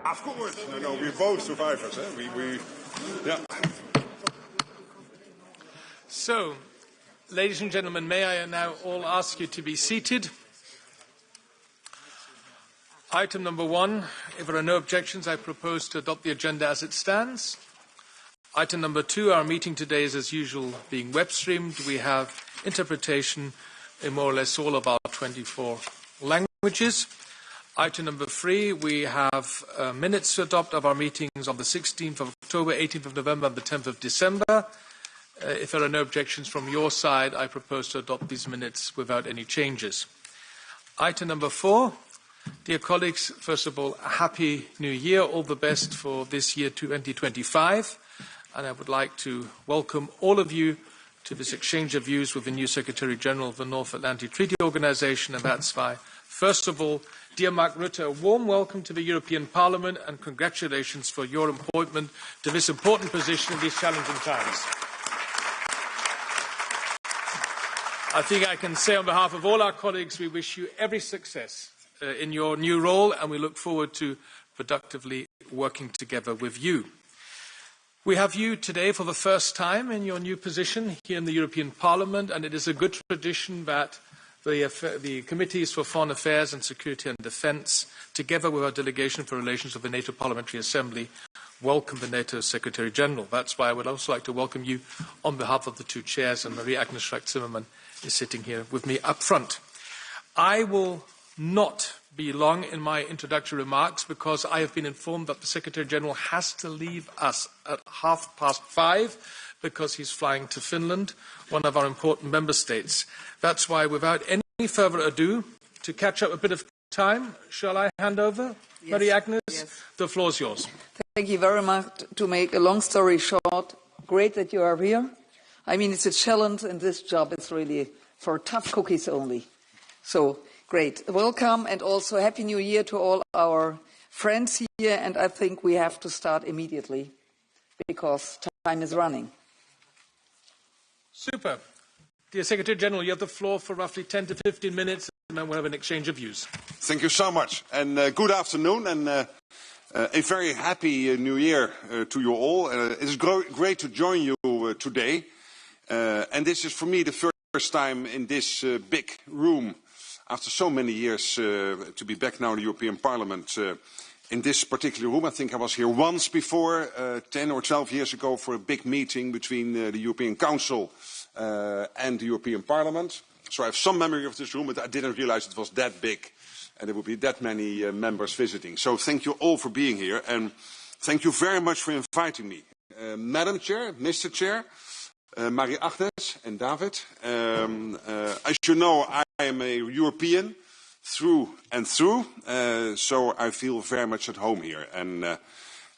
Of course. No, we're both survivors. Yeah. So, ladies and gentlemen, may I now all ask you to be seated? Item number 1, if there are no objections, I propose to adopt the agenda as it stands. Item number 2, our meeting today is as usual being web streamed. We have interpretation in more or less all of our 24 languages. Item number 3, we have minutes to adopt of our meetings on the 16th of October, 18th of November and the 10th of December. If there are no objections from your side, I propose to adopt these minutes without any changes. Item number 4, dear colleagues, first of all, a happy new year, all the best for this year 2025. And I would like to welcome all of you to this exchange of views with the new Secretary General of the North Atlantic Treaty Organization, and that's why, first of all, dear Mark Rutte, a warm welcome to the European Parliament and congratulations for your appointment to this important position in these challenging times. I think I can say on behalf of all our colleagues, we wish you every success in your new role, and we look forward to productively working together with you. We have you today for the first time in your new position here in the European Parliament, and it is a good tradition that the Committees for Foreign Affairs and Security and Defence, together with our delegation for relations of the NATO Parliamentary Assembly, welcome the NATO Secretary General. That's why I would also like to welcome you on behalf of the two chairs, and Marie-Agnes Strack-Zimmermann is sitting here with me up front. I will not be long in my introductory remarks because I have been informed that the Secretary General has to leave us at 5:30 because he's flying to Finland, one of our important member states. That's why, without any further ado, to catch up a bit of time, shall I hand over? Yes. Marie-Agnes, yes. The floor is yours. Thank you very much. To make a long story short, great that you are here. I mean, it's a challenge, and this job is really for tough cookies only. So, great. Welcome, and also Happy New Year to all our friends here. And I think we have to start immediately because time is running. Super. Dear Secretary General, you have the floor for roughly 10 to 15 minutes, and then we'll have an exchange of views. Thank you so much. And good afternoon, and a very happy New Year to you all. It is great to join you today. And this is for me the first time in this big room after so many years to be back now in the European Parliament in this particular room. I think I was here once before, 10 or 12 years ago, for a big meeting between the European Council and the European Parliament. So I have some memory of this room, but I didn't realize it was that big and there would be that many members visiting. So thank you all for being here, and thank you very much for inviting me. Madam Chair, Mr. Chair, Marie-Agnes and David. As you know, I am a European through and through, so I feel very much at home here, and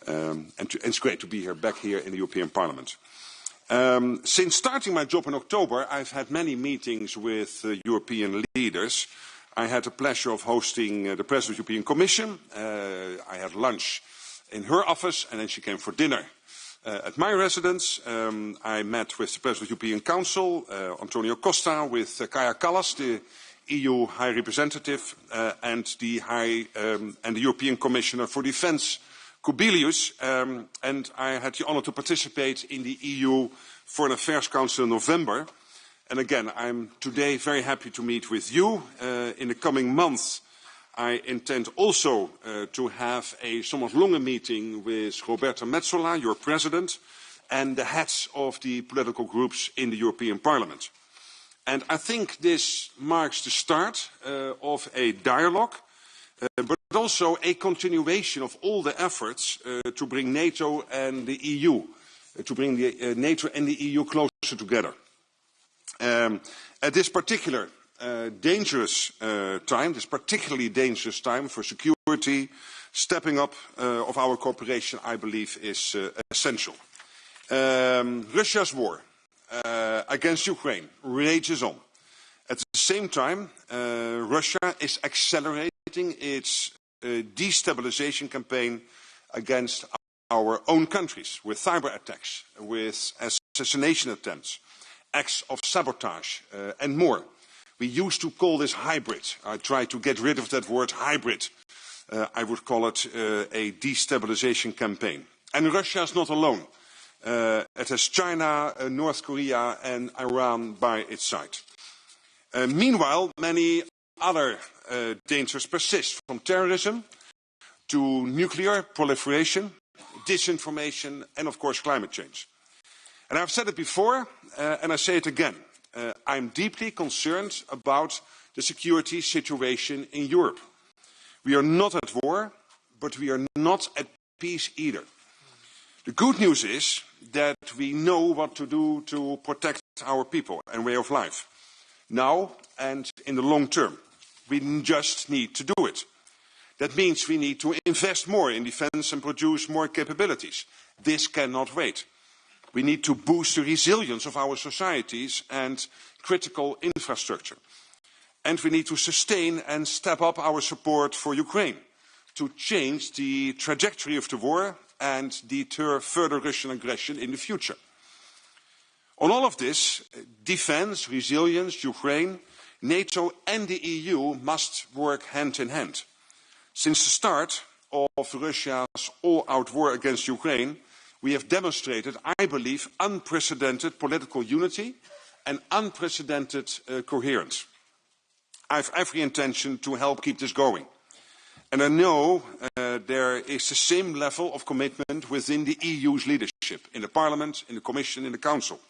it's great to be here, back here in the European Parliament. Since starting my job in October, I've had many meetings with European leaders. I had the pleasure of hosting the President of the European Commission. I had lunch in her office, and then she came for dinner at my residence. I met with the President of the European Council, Antonio Costa, with Kaja Kallas, the EU High Representative, and the European Commissioner for Defence, Kubilius, and I had the honour to participate in the EU Foreign Affairs Council in November. And again, I'm today very happy to meet with you. In the coming months, I intend also to have a somewhat longer meeting with Roberta Metsola, your president, and the heads of the political groups in the European Parliament. And I think this marks the start of a dialogue, but also a continuation of all the efforts to bring NATO and the EU, to bring NATO and the EU closer together. At this particular dangerous time, this particularly dangerous time for security, stepping up of our cooperation, I believe, is essential. Russia's war against Ukraine rages on. At the same time, Russia is accelerating its destabilization campaign against our own countries, with cyber attacks, with assassination attempts, acts of sabotage, and more. We used to call this hybrid. I try to get rid of that word hybrid. I would call it a destabilization campaign. And Russia is not alone. It has China, North Korea and Iran by its side. Meanwhile, many other dangers persist, from terrorism to nuclear proliferation, disinformation and of course climate change. And I've said it before and I say it again. I'm deeply concerned about the security situation in Europe. We are not at war, but we are not at peace either. The good news is that we know what to do to protect our people and way of life, now and in the long term. We just need to do it. That means we need to invest more in defense and produce more capabilities. This cannot wait. We need to boost the resilience of our societies and critical infrastructure. And we need to sustain and step up our support for Ukraine to change the trajectory of the war and deter further Russian aggression in the future. On all of this, defense, resilience, Ukraine, NATO and the EU must work hand in hand. Since the start of Russia's all-out war against Ukraine, we have demonstrated, I believe, unprecedented political unity and unprecedented coherence. I have every intention to help keep this going. And I know there is the same level of commitment within the EU's leadership, in the Parliament, in the Commission, in the Council.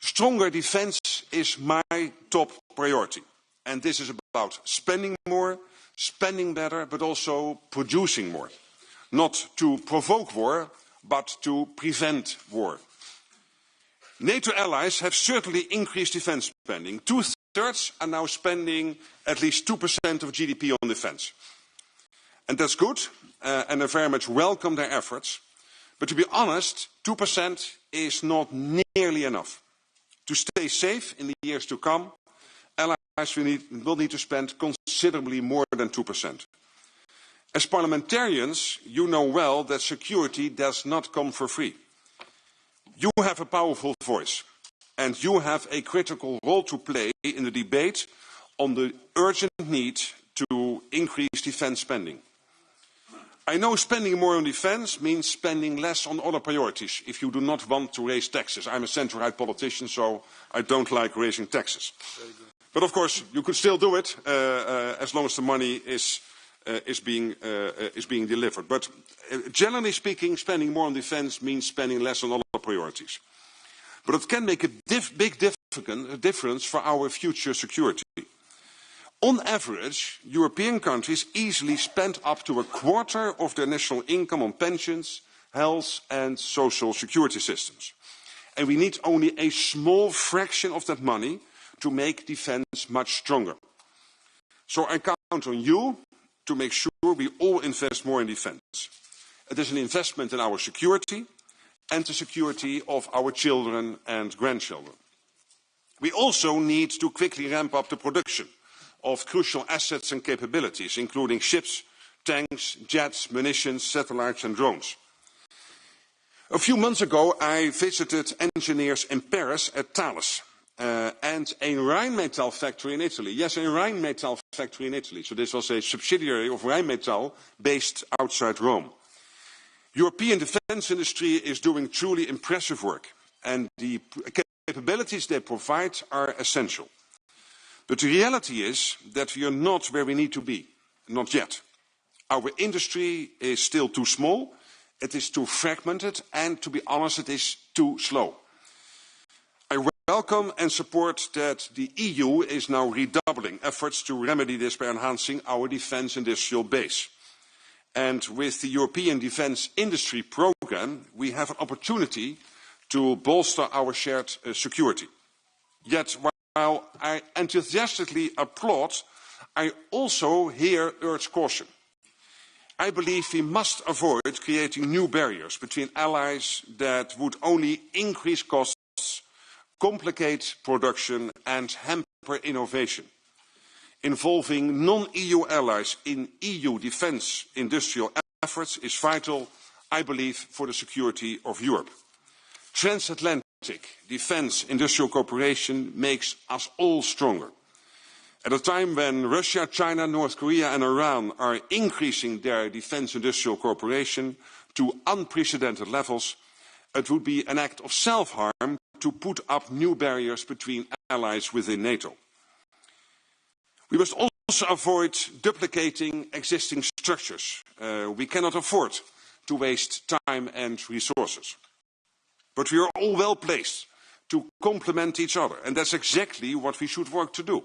Stronger defence is my top priority. And this is about spending more, spending better, but also producing more. Not to provoke war, but to prevent war. NATO allies have certainly increased defence spending. Two-thirds are now spending at least 2% of GDP on defence. And that's good, and I very much welcome their efforts. But to be honest, 2% is not nearly enough. To stay safe in the years to come, allies will need to spend considerably more than 2%. As parliamentarians, you know well that security does not come for free. You have a powerful voice, and you have a critical role to play in the debate on the urgent need to increase defence spending. I know spending more on defence means spending less on other priorities if you do not want to raise taxes. I'm a centre-right politician, so I don't like raising taxes. But of course, you could still do it as long as the money is being delivered. But generally speaking, spending more on defence means spending less on other priorities. But it can make a big difference for our future security. On average, European countries easily spend up to a quarter of their national income on pensions, health and social security systems. And we need only a small fraction of that money to make defence much stronger. So I count on you to make sure we all invest more in defence. It is an investment in our security and the security of our children and grandchildren. We also need to quickly ramp up the production of crucial assets and capabilities, including ships, tanks, jets, munitions, satellites and drones. A few months ago, I visited engineers in Paris at Thales and a Rheinmetall factory in Italy. Yes, a Rheinmetall factory in Italy. So this was a subsidiary of Rheinmetall based outside Rome. European defence industry is doing truly impressive work, and the capabilities they provide are essential. But the reality is that we are not where we need to be, not yet. Our industry is still too small, it is too fragmented, and to be honest, it is too slow. I welcome and support that the EU is now redoubling efforts to remedy this by enhancing our defence industrial base. And with the European Defence Industry Programme, we have an opportunity to bolster our shared security. Yet, while I enthusiastically applaud, I also here urge caution. I believe we must avoid creating new barriers between allies that would only increase costs, complicate production and hamper innovation. Involving non-EU allies in EU defence industrial efforts is vital, I believe, for the security of Europe. Transatlantic defence industrial cooperation makes us all stronger. At a time when Russia, China, North Korea and Iran are increasing their defence industrial cooperation to unprecedented levels, it would be an act of self-harm to put up new barriers between allies within NATO. We must also avoid duplicating existing structures. We cannot afford to waste time and resources. But we are all well placed to complement each other, and that's exactly what we should work to do.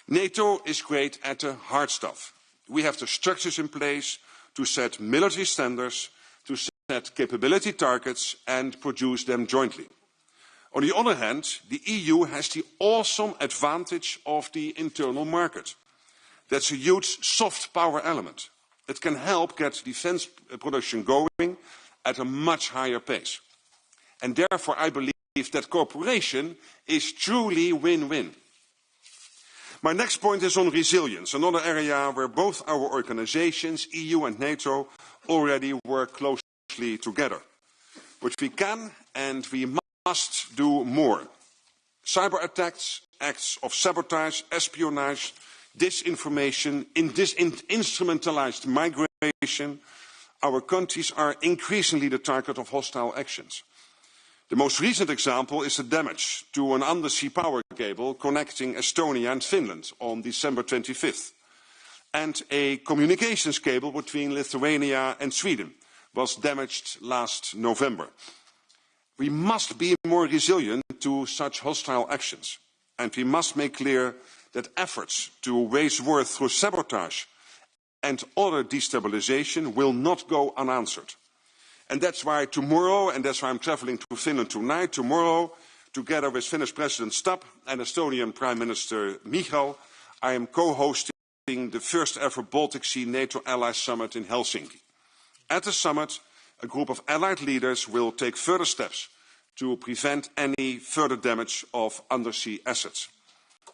NATO is great at the hard stuff. We have the structures in place to set military standards, to set capability targets and produce them jointly. On the other hand, the EU has the awesome advantage of the internal market. That's a huge soft power element. It can help get defence production going at a much higher pace. And therefore I believe that cooperation is truly win-win. My next point is on resilience, another area where both our organisations, EU and NATO, already work closely together. But we can and we must do more. Cyber attacks, acts of sabotage, espionage, disinformation, instrumentalised migration, our countries are increasingly the target of hostile actions. The most recent example is the damage to an undersea power cable connecting Estonia and Finland on December 25th. And a communications cable between Lithuania and Sweden was damaged last November. We must be more resilient to such hostile actions. And we must make clear that efforts to wage war through sabotage and other destabilisation will not go unanswered. And that's why tomorrow, and that's why I'm travelling to Finland tonight, tomorrow, together with Finnish President Stubb and Estonian Prime Minister Michal, I am co-hosting the first ever Baltic Sea NATO Allies Summit in Helsinki. At the summit, a group of allied leaders will take further steps to prevent any further damage of undersea assets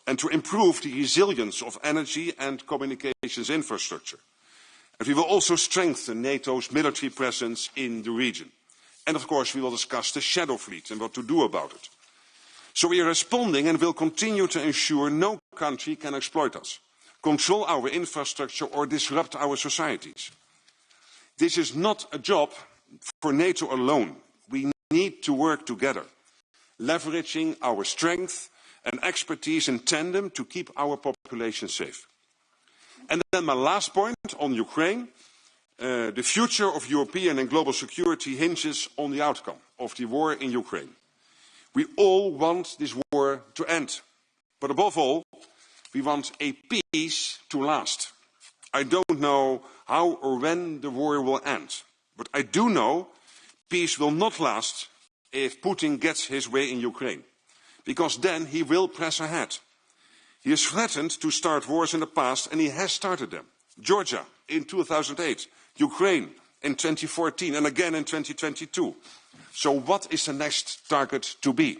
and to improve the resilience of energy and communications infrastructure. And we will also strengthen NATO's military presence in the region. And of course we will discuss the shadow fleet and what to do about it. So we are responding and will continue to ensure no country can exploit us, control our infrastructure or disrupt our societies. This is not a job for NATO alone. We need to work together, leveraging our strength and expertise in tandem to keep our population safe. And then my last point on Ukraine. The future of European and global security hinges on the outcome of the war in Ukraine. We all want this war to end. But above all, we want a peace to last. I don't know how or when the war will end. But I do know peace will not last if Putin gets his way in Ukraine. Because then he will press ahead. He has threatened to start wars in the past, and he has started them. Georgia in 2008, Ukraine in 2014, and again in 2022. So what is the next target to be?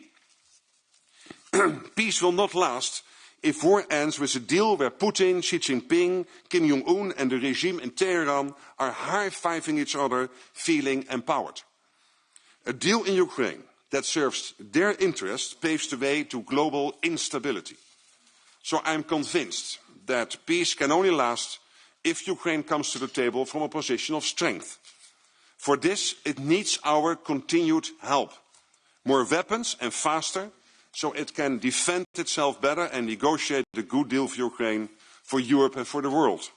Peace will not last if war ends with a deal where Putin, Xi Jinping, Kim Jong-un and the regime in Tehran are high-fiving each other, feeling empowered. A deal in Ukraine that serves their interests paves the way to global instability. So I am convinced that peace can only last if Ukraine comes to the table from a position of strength. For this, it needs our continued help. More weapons and faster, so it can defend itself better and negotiate a good deal for Ukraine, for Europe and for the world.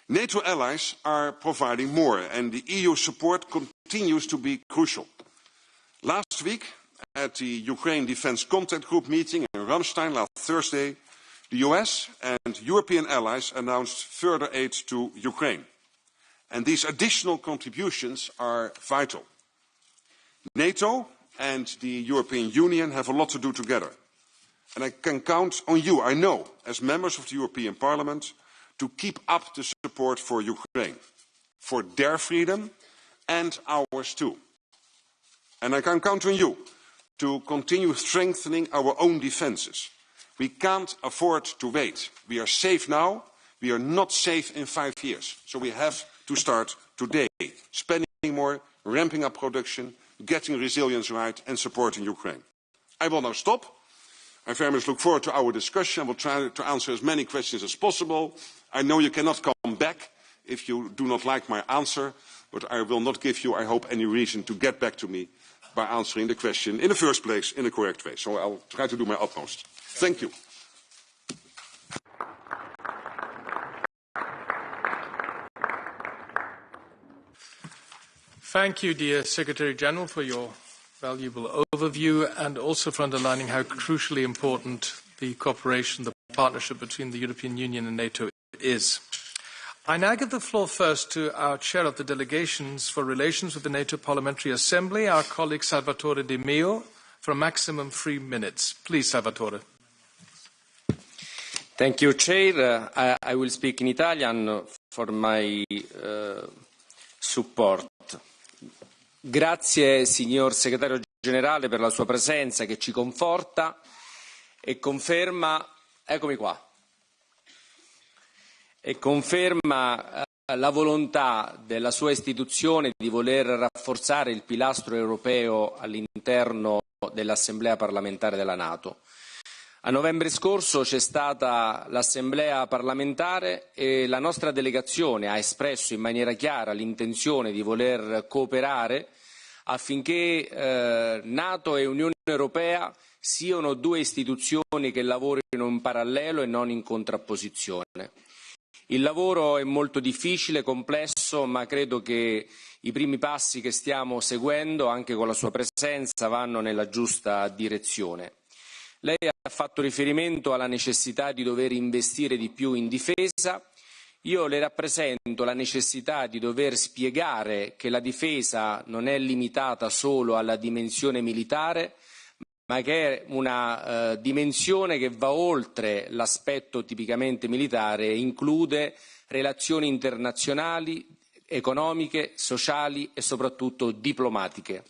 NATO allies are providing more, and the EU support continues to be crucial. Last week, at the Ukraine Defence Contact Group meeting in Ramstein last Thursday, the US and European allies announced further aid to Ukraine. And these additional contributions are vital. NATO and the European Union have a lot to do together. And I can count on you, I know, as members of the European Parliament, to keep up the support for Ukraine, for their freedom and ours too. And I can count on you to continue strengthening our own defences. We can't afford to wait. We are safe now. We are not safe in 5 years. So we have to start today, spending more, ramping up production, getting resilience right and supporting Ukraine. I will now stop. I very much look forward to our discussion. I will try to answer as many questions as possible. I know you cannot come back if you do not like my answer, but I will not give you, I hope, any reason to get back to me by answering the question in the first place in a correct way. So I'll try to do my utmost. Thank you. Thank you, dear Secretary General, for your valuable overview and also for underlining how crucially important the cooperation, the partnership between the European Union and NATO is. I now give the floor first to our chair of the delegations for relations with the NATO Parliamentary Assembly, our colleague Salvatore De Meo, for a maximum 3 minutes. Please, Salvatore. Thank you, Chair. I will speak in Italian for my support. Grazie, signor Segretario Generale, per la sua presenza che ci conforta e conferma, eccomi qua, e conferma la volontà della sua istituzione di voler rafforzare il pilastro europeo all'interno dell'Assemblea parlamentare della NATO. A novembre scorso c'è stata l'Assemblea parlamentare e la nostra delegazione ha espresso in maniera chiara l'intenzione di voler cooperare affinché NATO e Unione Europea siano due istituzioni che lavorino in parallelo e non in contrapposizione. Il lavoro è molto difficile, complesso, ma credo che i primi passi che stiamo seguendo, anche con la sua presenza, vanno nella giusta direzione. Lei ha fatto riferimento alla necessità di dover investire di più in difesa. Io le rappresento la necessità di dover spiegare che la difesa non è limitata solo alla dimensione militare, ma che è una dimensione che va oltre l'aspetto tipicamente militare e include relazioni internazionali, economiche, sociali e soprattutto diplomatiche.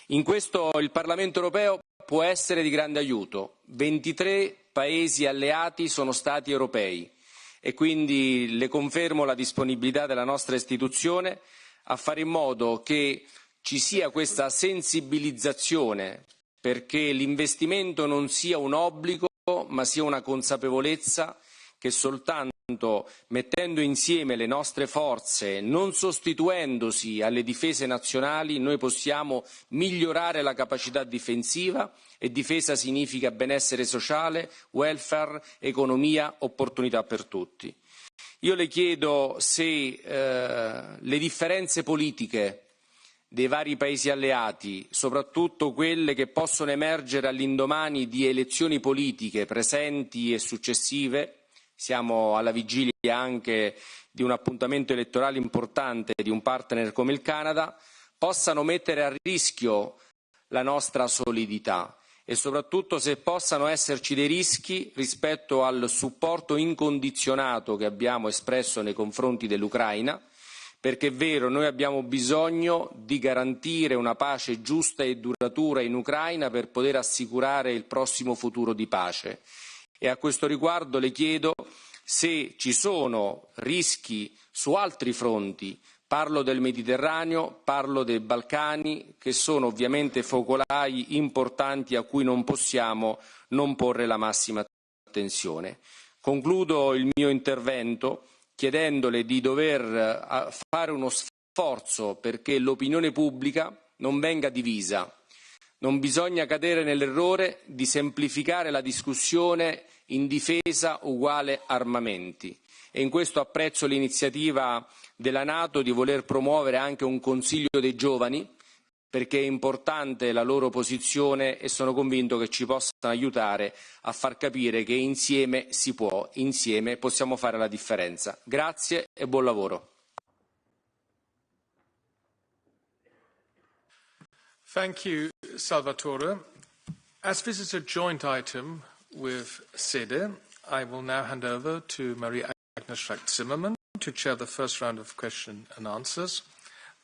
In questo il Parlamento europeo può essere di grande aiuto. 23 Paesi alleati sono stati europei e quindi le confermo la disponibilità della nostra istituzione a fare in modo che ci sia questa sensibilizzazione perché l'investimento non sia un obbligo ma sia una consapevolezza che soltanto mettendo insieme le nostre forze, non sostituendosi alle difese nazionali, noi possiamo migliorare la capacità difensiva e difesa significa benessere sociale, welfare, economia, opportunità per tutti. Io le chiedo se le differenze politiche dei vari Paesi alleati, soprattutto quelle che possono emergere all'indomani di elezioni politiche presenti e successive, siamo alla vigilia anche di un appuntamento elettorale importante di un partner come il Canada, possano mettere a rischio la nostra solidità e soprattutto se possano esserci dei rischi rispetto al supporto incondizionato che abbiamo espresso nei confronti dell'Ucraina, perché è vero, noi abbiamo bisogno di garantire una pace giusta e duratura in Ucraina per poter assicurare il prossimo futuro di pace. E a questo riguardo le chiedo se ci sono rischi su altri fronti, parlo del Mediterraneo, parlo dei Balcani, che sono ovviamente focolai importanti a cui non possiamo non porre la massima attenzione. Concludo il mio intervento chiedendole di dover fare uno sforzo perché l'opinione pubblica non venga divisa. Non bisogna cadere nell'errore di semplificare la discussione in difesa uguale armamenti e in questo apprezzo l'iniziativa della NATO di voler promuovere anche un Consiglio dei giovani perché è importante la loro posizione e sono convinto che ci possano aiutare a far capire che insieme si può, insieme possiamo fare la differenza. Grazie e buon lavoro. Thank you, Salvatore. As this is a joint item with SEDE, I will now hand over to Marie-Agnes Strack-Zimmermann to chair the first round of question and answers.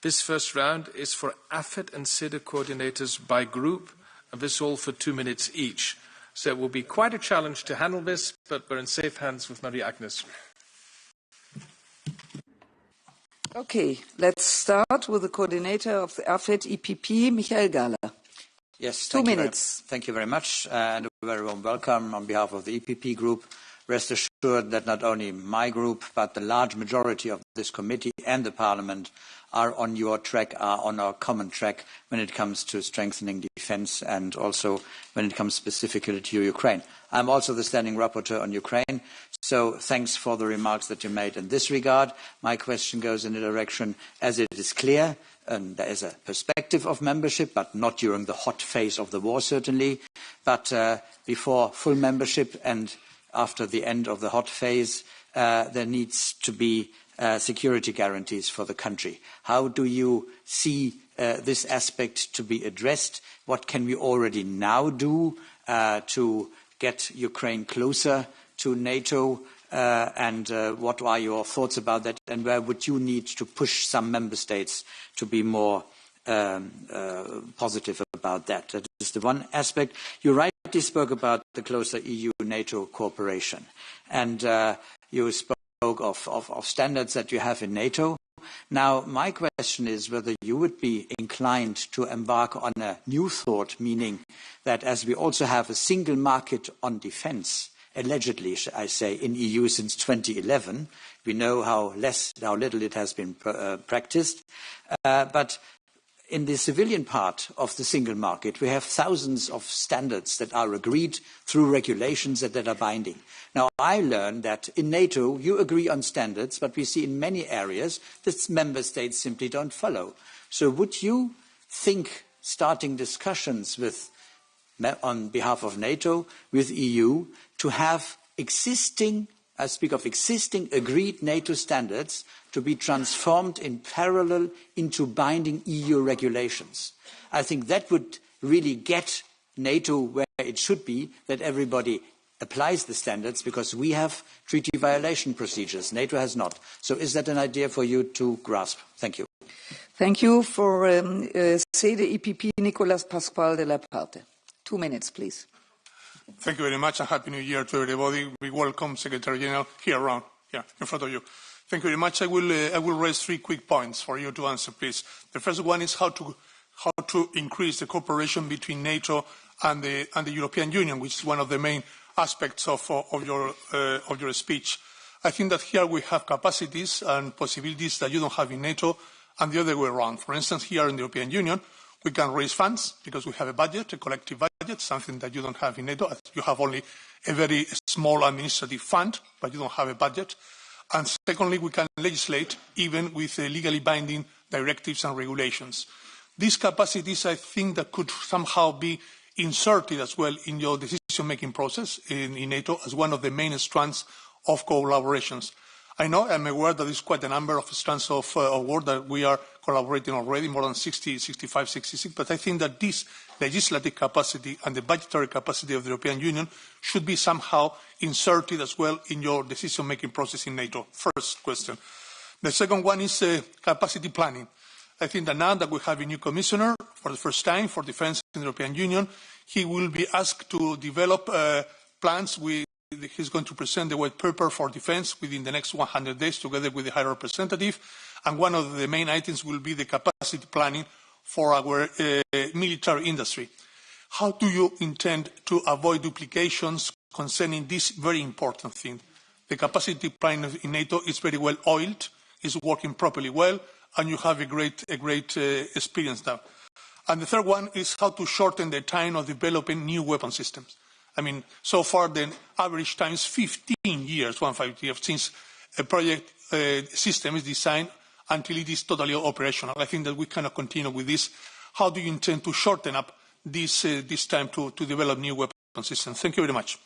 This first round is for AFET and SEDE coordinators by group, and this all for 2 minutes each. So it will be quite a challenge to handle this, but we're in safe hands with Marie-Agnes. Okay, let's start with the coordinator of the AFET EPP, Michael Gahler. Yes, 2 minutes. Thank you very much, and a very warm welcome on behalf of the EPP group. Rest assured that not only my group, but the large majority of this committee and the Parliament are on your track, are on our common track when it comes to strengthening defence and also when it comes specifically to Ukraine. I'm also the standing rapporteur on Ukraine, so thanks for the remarks that you made in this regard. My question goes in the direction, as it is clear, there is a perspective of membership, but not during the hot phase of the war, certainly, but before full membership and after the end of the hot phase, there needs to be security guarantees for the country. How do you see this aspect to be addressed? What can we already now do to get Ukraine closer to NATO? And what are your thoughts about that? And where would you need to push some member states to be more positive about that? That is the one aspect. You rightly spoke about the closer EU-NATO cooperation. And you spoke of standards that you have in NATO. Now, my question is whether you would be inclined to embark on a new thought, meaning that as we also have a single market on defence, allegedly, I say, in EU since 2011, we know how little it has been practiced, but in the civilian part of the single market, we have thousands of standards that are agreed through regulations that are binding. Now, I learned that in NATO, you agree on standards, but we see in many areas that member states simply don't follow. So would you think starting discussions with, on behalf of NATO, with EU, to have existing, I speak of existing agreed NATO standards, to be transformed in parallel into binding EU regulations? I think that would really get NATO where it should be, that everybody applies the standards, because we have treaty violation procedures. NATO has not. So is that an idea for you to grasp? Thank you. Thank you. For say the EPP, Nicolas Pascual de la Parte. 2 minutes, please. Thank you very much, and Happy New Year to everybody. We welcome Secretary General here in front of you. Thank you very much. I will raise 3 quick points for you to answer, please. The first one is how to increase the cooperation between NATO and the European Union, which is one of the main aspects of your speech. I think that here we have capacities and possibilities that you don't have in NATO, and the other way around. For instance, here in the European Union, we can raise funds because we have a budget, a collective budget, something that you don't have in NATO. You have only a very small administrative fund, but you don't have a budget. And secondly, we can legislate even with legally binding directives and regulations. These capacities, I think, that could somehow be inserted as well in your decision-making process in NATO as one of the main strands of collaborations. I'm aware that there's quite a number of strands of work that we are collaborating already, more than 60, 65, 66, but I think that this legislative capacity and the budgetary capacity of the European Union should be somehow inserted as well in your decision-making process in NATO. First question. The second one is capacity planning. I think that now that we have a new commissioner for the first time for defence in the European Union, he will be asked to develop plans. He's going to present the white paper for defence within the next 100 days together with the High Representative. And one of the main items will be the capacity planning for our military industry. How do you intend to avoid duplications concerning this very important thing? The capacity planning in NATO is very well oiled, is working properly well, and you have a great experience now. And the third one is how to shorten the time of developing new weapon systems. I mean, so far the average time is 15 years, 15 years, since a project system is designed until it is totally operational. I think that we cannot continue with this. How do you intend to shorten up this time to develop new weapon systems? Thank you very much.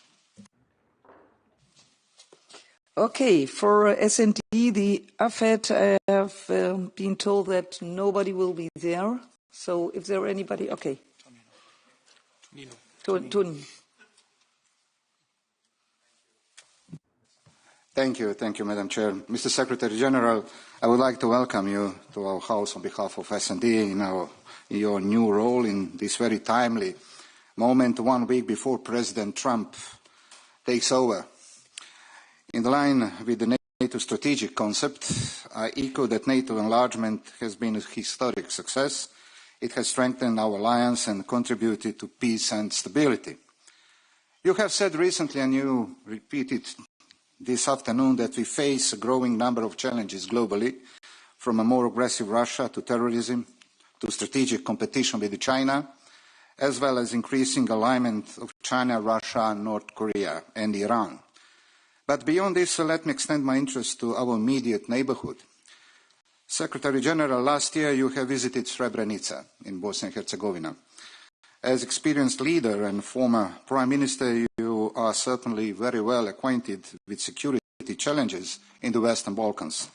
Okay, for S&D, the AFET, I have been told that nobody will be there. So if there anybody, okay. Tun. Thank you, Madam Chair. Mr. Secretary General, I would like to welcome you to our House on behalf of S&D in your new role in this very timely moment, 1 week before President Trump takes over. In the line with the NATO strategic concept, I echo that NATO enlargement has been a historic success It has strengthened our alliance and contributed to peace and stability. You have said recently, and you repeated this afternoon, that we face a growing number of challenges globally, from a more aggressive Russia to terrorism, to strategic competition with China, as well as increasing alignment of China, Russia, North Korea and Iran. But beyond this, let me extend my interest to our immediate neighborhood. Secretary General, last year you have visited Srebrenica in Bosnia and Herzegovina. As experienced leader and former Prime Minister, you are certainly very well acquainted with security challenges in the Western Balkans,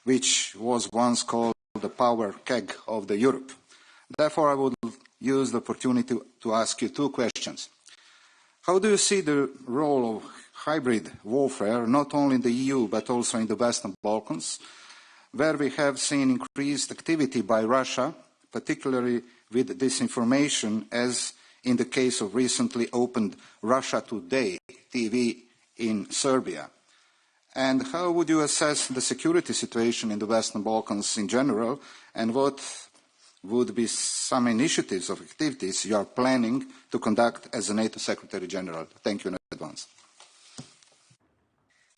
which was once called the power keg of the Europe. Therefore, I would use the opportunity to ask you two questions. How do you see the role of hybrid warfare, not only in the EU, but also in the Western Balkans, where we have seen increased activity by Russia, particularly with disinformation, as in the case of recently opened Russia Today TV in Serbia? And how would you assess the security situation in the Western Balkans in general, and what would be some initiatives or activities you are planning to conduct as a NATO Secretary General? Thank you in advance.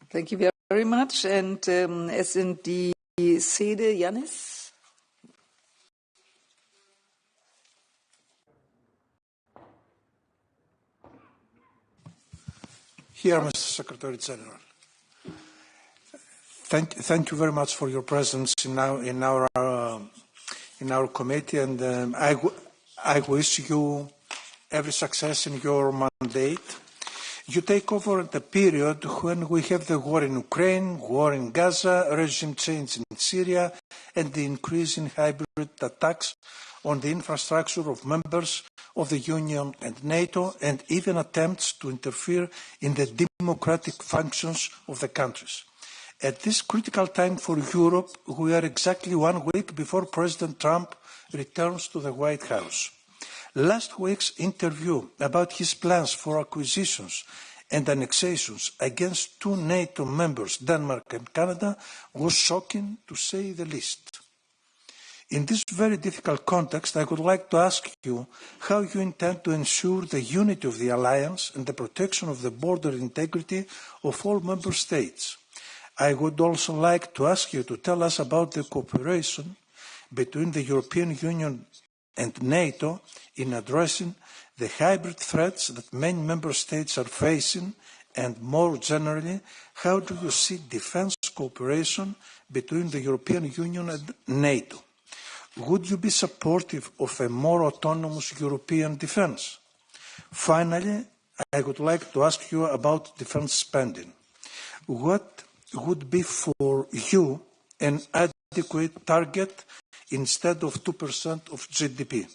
Thank you very much. And S&D Sede, Yanis. Here, Mr. Secretary General. Thank you very much for your presence in our committee, and I wish you every success in your mandate. You take over at a period when we have the war in Ukraine, war in Gaza, regime change in Syria, and the increase in hybrid attacks on the infrastructure of members of the Union and NATO, and even attempts to interfere in the democratic functions of the countries. At this critical time for Europe, we are exactly 1 week before President Trump returns to the White House. Last week's interview about his plans for acquisitions and annexations against 2 NATO members, Denmark and Canada, was shocking to say the least. In this very difficult context, I would like to ask you how you intend to ensure the unity of the alliance and the protection of the border integrity of all member states. I would also like to ask you to tell us about the cooperation between the European Union and NATO in addressing the hybrid threats that many member states are facing, and more generally, how do you see defence cooperation between the European Union and NATO? Would you be supportive of a more autonomous European defence? Finally, I would like to ask you about defence spending. What would be for you an adequate target instead of 2% of GDP?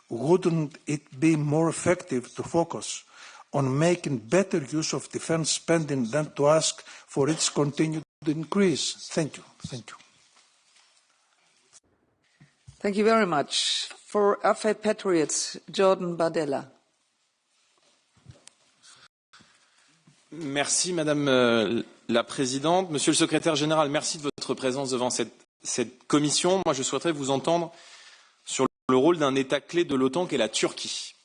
Wouldn't it be more effective to focus on making better use of defence spending than to ask for its continued increase? Thank you. Thank you. Thank you very much. For AFET Patriots, Jordan Bardella. Merci Madame la Présidente. Monsieur le Secrétaire Général, merci de votre présence devant cette commission. Moi, je souhaiterais vous entendre sur le rôle d'un État clé de l'OTAN qu'est la Turquie.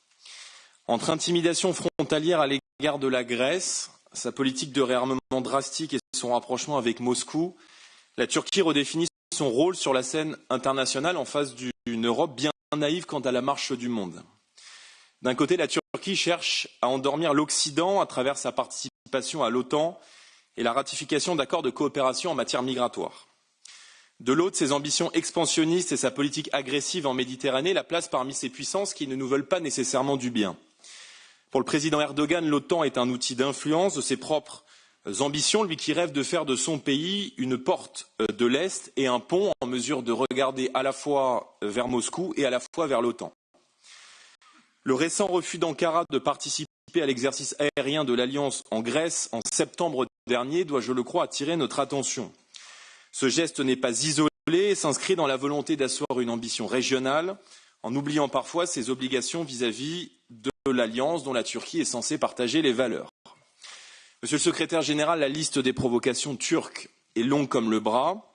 Entre intimidation frontalière à l'égard de la Grèce, sa politique de réarmement drastique et son rapprochement avec Moscou, la Turquie redéfinit son rôle sur la scène internationale en face d'une Europe bien naïve quant à la marche du monde. D'un côté, la Turquie cherche à endormir l'Occident à travers sa participation à l'OTAN et la ratification d'accords de coopération en matière migratoire. De l'autre, ses ambitions expansionnistes et sa politique agressive en Méditerranée la placent parmi ces puissances qui ne nous veulent pas nécessairement du bien. Pour le président Erdogan, l'OTAN est un outil d'influence de ses propres ambitions, lui qui rêve de faire de son pays une porte de l'Est et un pont en mesure de regarder à la fois vers Moscou et à la fois vers l'OTAN. Le récent refus d'Ankara de participer à l'exercice aérien de l'Alliance en Grèce en septembre dernier doit, je le crois, attirer notre attention. Ce geste n'est pas isolé et s'inscrit dans la volonté d'asseoir une ambition régionale, en oubliant parfois ses obligations vis-à-vis de l'Alliance dont la Turquie est censée partager les valeurs. Monsieur le Secrétaire Général, la liste des provocations turques est longue comme le bras.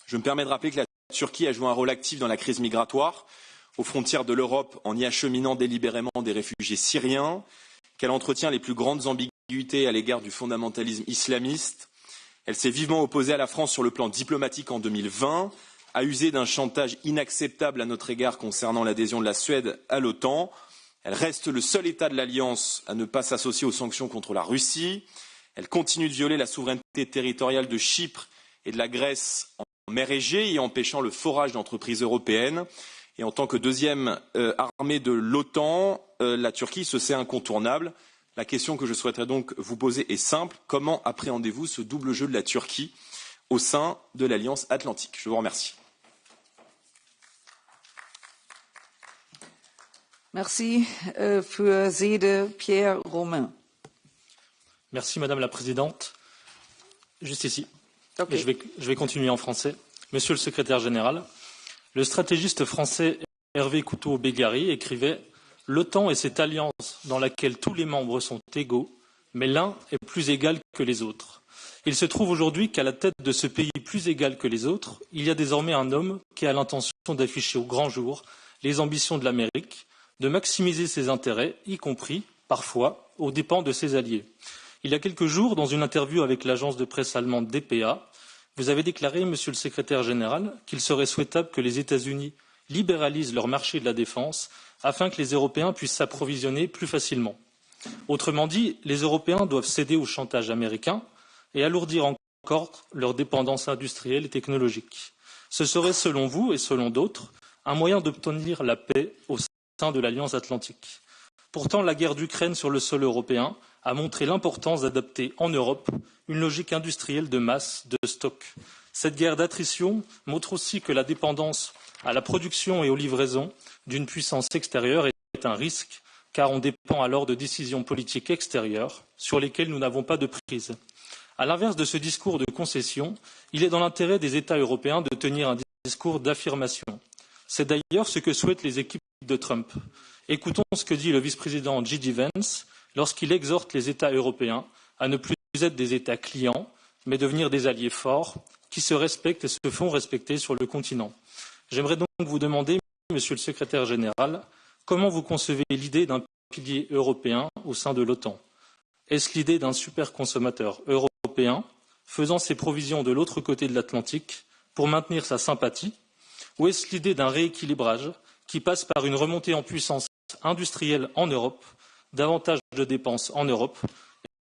Je me permets de rappeler que la Turquie a joué un rôle actif dans la crise migratoire, aux frontières de l'Europe en y acheminant délibérément des réfugiés syriens, qu'elle entretient les plus grandes ambiguïtés à l'égard du fondamentalisme islamiste. Elle s'est vivement opposée à la France sur le plan diplomatique en 2020, a usé d'un chantage inacceptable à notre égard concernant l'adhésion de la Suède à l'OTAN. Elle reste le seul État de l'Alliance à ne pas s'associer aux sanctions contre la Russie. Elle continue de violer la souveraineté territoriale de Chypre et de la Grèce en mer Égée et empêchant le forage d'entreprises européennes. Et en tant que deuxième armée de l'OTAN, la Turquie se sait incontournable. La question que je souhaiterais donc vous poser est simple. Comment appréhendez-vous ce double jeu de la Turquie au sein de l'Alliance Atlantique? Je vous remercie. Merci für Sede Pierre Romain. Merci Madame la Présidente. Juste ici. Okay. Et je vais continuer en français. Monsieur le Secrétaire Général, le stratégiste français Hervé Couteau-Bégari écrivait « L'OTAN est cette alliance dans laquelle tous les membres sont égaux, mais l'un est plus égal que les autres. Il se trouve aujourd'hui qu'à la tête de ce pays plus égal que les autres, il y a désormais un homme qui a l'intention d'afficher au grand jour les ambitions de l'Amérique, de maximiser ses intérêts, y compris, parfois, aux dépens de ses alliés. Il y a quelques jours, dans une interview avec l'agence de presse allemande dpa, vous avez déclaré, Monsieur le Secrétaire général, qu'il serait souhaitable que les États-Unis libéralisent leur marché de la défense afin que les Européens puissent s'approvisionner plus facilement. Autrement dit, les Européens doivent céder au chantage américain et alourdir encore leur dépendance industrielle et technologique. Ce serait, selon vous et selon d'autres, un moyen d'obtenir la paix au sein de l'Alliance Atlantique. Pourtant, la guerre d'Ukraine sur le sol européen a montré l'importance d'adapter en Europe une logique industrielle de masse, de stock. Cette guerre d'attrition montre aussi que la dépendance à la production et aux livraisons d'une puissance extérieure est un risque, car on dépend alors de décisions politiques extérieures sur lesquelles nous n'avons pas de prise. À l'inverse de ce discours de concession, il est dans l'intérêt des États européens de tenir un discours d'affirmation. C'est d'ailleurs ce que souhaitent les équipes de Trump. Écoutons ce que dit le vice-président J.D. Vance lorsqu'il exhorte les États européens à ne plus être des États clients, mais devenir des alliés forts qui se respectent et se font respecter sur le continent. J'aimerais donc vous demander, Monsieur le Secrétaire général, comment vous concevez l'idée d'un pilier européen au sein de l'OTAN? Est-ce l'idée d'un superconsommateur européen faisant ses provisions de l'autre côté de l'Atlantique pour maintenir sa sympathie? Ou est-ce l'idée d'un rééquilibrage qui passe par une remontée en puissance industrielle en Europe, davantage de dépenses en Europe,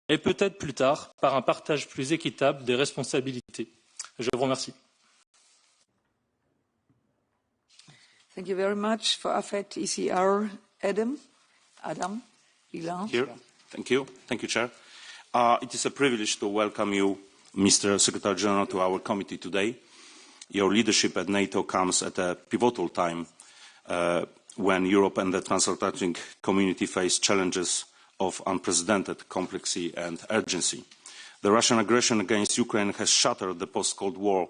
et peut-être plus tard par un partage plus équitable des responsabilités? Je vous remercie. Thank you very much. For AFET ECR, Adam Ilan. Here. Thank you. Thank you, Chair. It is a privilege to welcome you, Mr. Secretary General, to our committee today. Your leadership at NATO comes at a pivotal time when Europe and the transatlantic community face challenges of unprecedented complexity and urgency. The Russian aggression against Ukraine has shattered the post-Cold War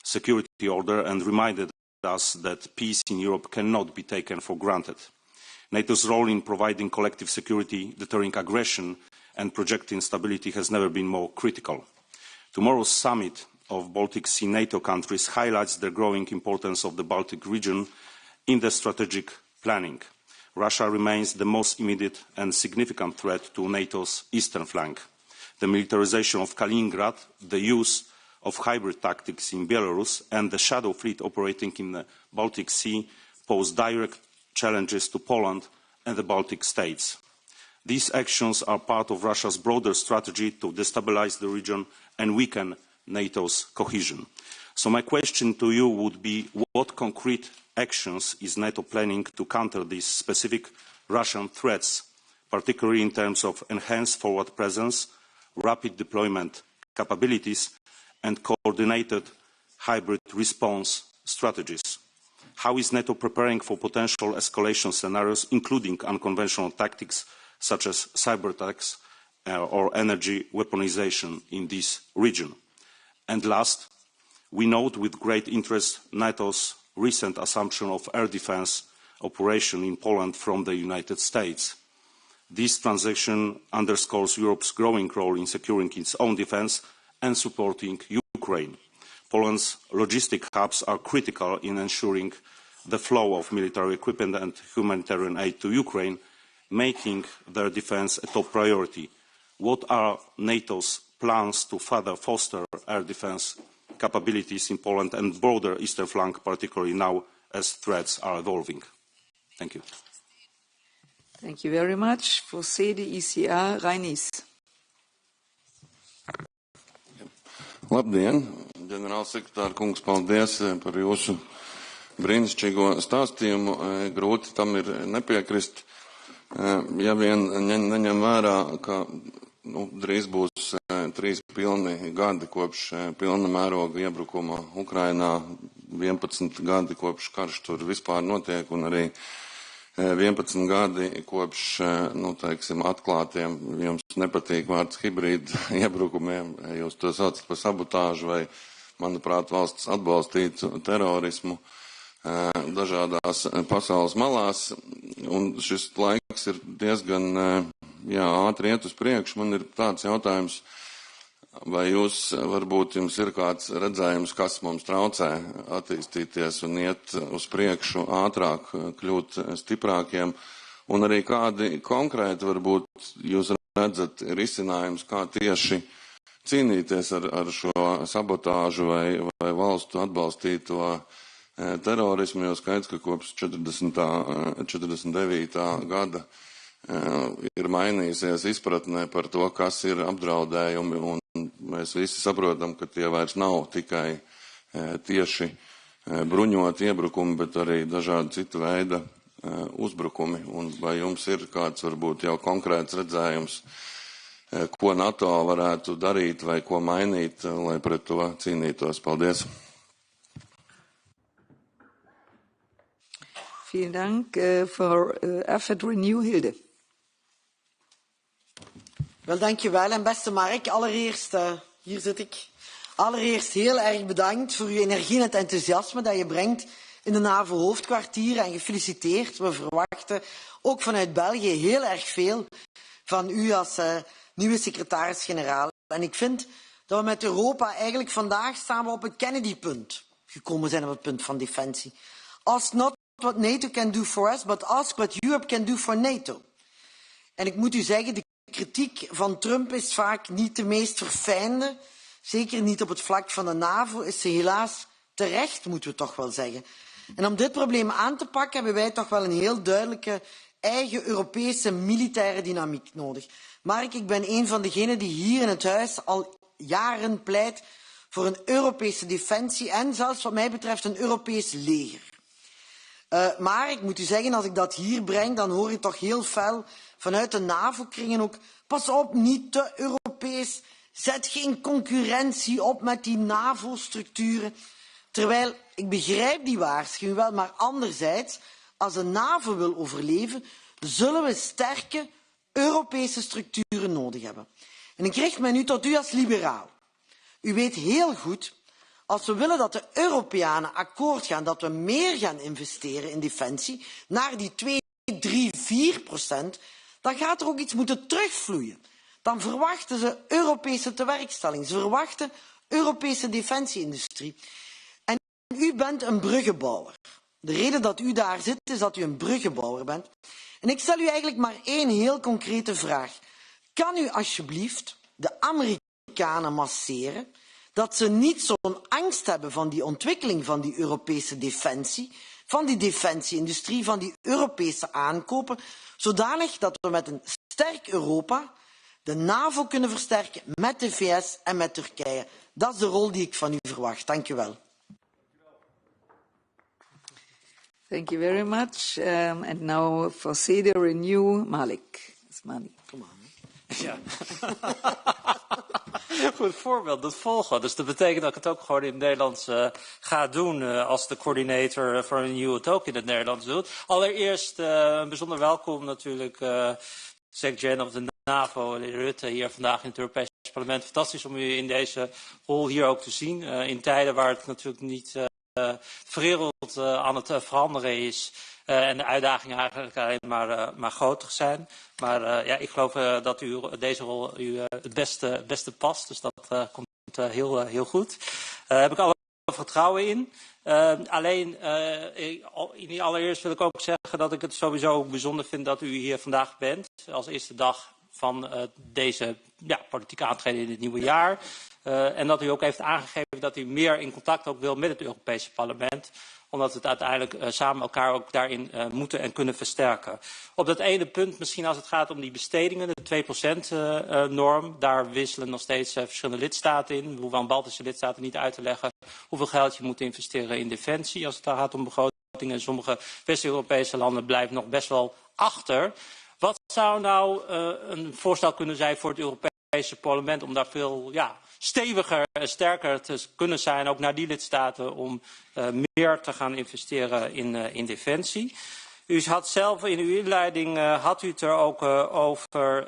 security order and reminded us that peace in Europe cannot be taken for granted. NATO's role in providing collective security, deterring aggression and projecting stability has never been more critical. Tomorrow's summit of Baltic Sea NATO countries highlights the growing importance of the Baltic region in the strategic planning. Russia remains the most immediate and significant threat to NATO's eastern flank. The militarization of Kaliningrad, the use of hybrid tactics in Belarus, and the shadow fleet operating in the Baltic Sea pose direct challenges to Poland and the Baltic states. These actions are part of Russia's broader strategy to destabilize the region and weaken NATO's cohesion. So my question to you would be, what concrete actions is NATO planning to counter these specific Russian threats, particularly in terms of enhanced forward presence, rapid deployment capabilities, and coordinated hybrid response strategies? How is NATO preparing for potential escalation scenarios, including unconventional tactics such as cyber attacks or energy weaponization in this region? And last, we note with great interest NATO's recent assumption of air defense operation in Poland from the United States. This transaction underscores Europe's growing role in securing its own defense and supporting Ukraine. Poland's logistic hubs are critical in ensuring the flow of military equipment and humanitarian aid to Ukraine, making their defence a top priority. What are NATO's plans to further foster air defence capabilities in Poland and broader eastern flank, particularly now as threats are evolving? Thank you. Thank you very much. For CDICA, Reinis. Labdien, ģenerālsekretāra kungs, paldies par jūsu brīnišķīgo stāstījumu. Grūti tam ir nepiekrist, ja vien neņem vērā, ka drīz būs 3 pilni gadi kopš pilna mēroga iebrukuma Ukrainā, 11 gadi kopš karš tur vispār notiek un arī 11 gadi kopš, teiksim, atklātiem, jums nepatīk vārds hibrīda iebrukumiem, jūs to saucat par sabotāžu vai, manuprāt, valsts atbalstītu terorismu dažādās pasaules malās, un šis laiks ir diezgan, ātri iet uz priekšu. Man ir tāds jautājums, vai varbūt jums ir kāds redzējums, kas mums traucē attīstīties un iet uz priekšu ātrāk, kļūt stiprākiem, un arī kādi konkrēti varbūt jūs redzat risinājums, kā tieši cīnīties ar šo sabotāžu vai valstu atbalstīto terorismu, jo skaidrs, ka kopš 49. gada ir mainījusies izpratnē par to, kas ir apdraudējumi, un mēs visi saprotam, ka tie vairs nav tikai tieši bruņoti iebrukumi, bet arī dažādi citu veida uzbrukumi. Un vai jums ir kāds varbūt jau konkrēts redzējums, ko NATO varētu darīt vai ko mainīt, lai pret to cīnītos? Paldies! Vielen Dank for AFET Renew, Hilde. Wel, dankjewel. En beste Mark, allereerst, hier zit ik, allereerst heel erg bedankt voor uw energie en het enthousiasme dat je brengt in de NAVO-hoofdkwartieren en gefeliciteerd. We verwachten ook vanuit België heel erg veel van u als nieuwe secretaris-generaal. En ik vind dat we met Europa eigenlijk vandaag samen op het Kennedy-punt gekomen zijn, op het punt van defensie. Ask not what NATO can do for us, but ask what Europe can do for NATO. En ik moet u zeggen, de kritiek van Trump is vaak niet de meest verfijnde. Zeker niet op het vlak van de NAVO is ze helaas terecht, moeten we toch wel zeggen. En om dit probleem aan te pakken hebben wij toch wel een heel duidelijke eigen Europese militaire dynamiek nodig. Mark, ik ben een van degenen die hier in het huis al jaren pleit voor een Europese defensie en zelfs wat mij betreft een Europees leger. Maar ik moet u zeggen, als ik dat hier breng, dan hoor je toch heel fel vanuit de NAVO-kringen ook, pas op, niet te Europees, zet geen concurrentie op met die NAVO-structuren. Terwijl, ik begrijp die waarschuwing wel, maar anderzijds, als de NAVO wil overleven, zullen we sterke Europese structuren nodig hebben. En ik richt mij nu tot u als liberaal. U weet heel goed, als we willen dat de Europeanen akkoord gaan, dat we meer gaan investeren in defensie, naar die 2, 3, 4%, dan gaat er ook iets moeten terugvloeien. Dan verwachten ze Europese tewerkstelling. Ze verwachten Europese defensieindustrie. En u bent een bruggenbouwer. De reden dat u daar zit, is dat u een bruggenbouwer bent. En ik stel u eigenlijk maar één heel concrete vraag. Kan u alsjeblieft de Amerikanen masseren dat ze niet zo'n angst hebben van die ontwikkeling van die Europese defensie, van die defensieindustrie, van die Europese aankopen, zodanig dat we met een sterk Europa de NAVO kunnen versterken met de VS en met Turkije. Dat is de rol die ik van u verwacht. Dank u wel. Thank you very much. And now for CD Renew, Malik Asmani. Come on. Ja. Goed voorbeeld, dat volgen. Dus dat betekent dat ik het ook gewoon in het Nederlands ga doen als de coördinator voor Renew het ook in het Nederlands doet. Allereerst een bijzonder welkom natuurlijk Secretary-General van de NAVO, de Rutte, hier vandaag in het Europees Parlement. Fantastisch om u in deze rol hier ook te zien. In tijden waar het natuurlijk niet de wereld aan het veranderen is. En de uitdagingen eigenlijk alleen maar groter zijn. Maar ja, ik geloof dat deze rol u het beste past. Dus dat komt heel goed. Heb ik alle vertrouwen in. Allereerst wil ik ook zeggen dat ik het sowieso bijzonder vind dat u hier vandaag bent. Als eerste dag van deze politieke aantreden in het nieuwe jaar. En dat u ook heeft aangegeven dat u meer in contact ook wil met het Europese parlement. Omdat we het uiteindelijk samen elkaar ook daarin moeten en kunnen versterken. Op dat ene punt, misschien als het gaat om die bestedingen, de 2% norm. Daar wisselen nog steeds verschillende lidstaten in. We hoeven aan Baltische lidstaten niet uit te leggen hoeveel geld je moet investeren in defensie als het daar gaat om begrotingen. En sommige West-Europese landen blijven nog best wel achter. Wat zou nou een voorstel kunnen zijn voor het Europese parlement om daar veel steviger en sterker te kunnen zijn, ook naar die lidstaten, om meer te gaan investeren in defensie? U had zelf in uw inleiding had u het er ook over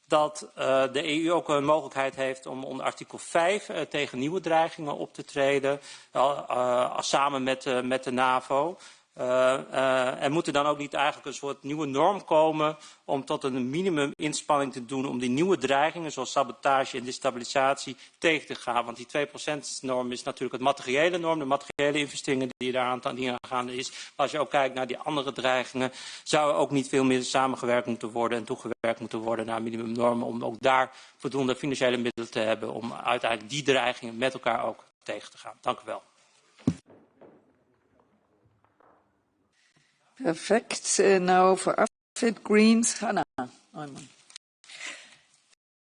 dat de EU ook een mogelijkheid heeft om onder artikel 5 tegen nieuwe dreigingen op te treden, samen met de NAVO. Er moet er dan ook niet eigenlijk een soort nieuwe norm komen om tot een minimum inspanning te doen om die nieuwe dreigingen zoals sabotage en destabilisatie tegen te gaan. Want die 2% norm is natuurlijk het materiële norm, de materiële investeringen die daar aangaande is. Maar als je ook kijkt naar die andere dreigingen, zou er ook niet veel meer samengewerkt moeten worden en toegewerkt moeten worden naar minimumnormen om ook daar voldoende financiële middelen te hebben om uiteindelijk die dreigingen met elkaar ook tegen te gaan. Dank u wel. Perfect. Now for AFID Greens, Hannah.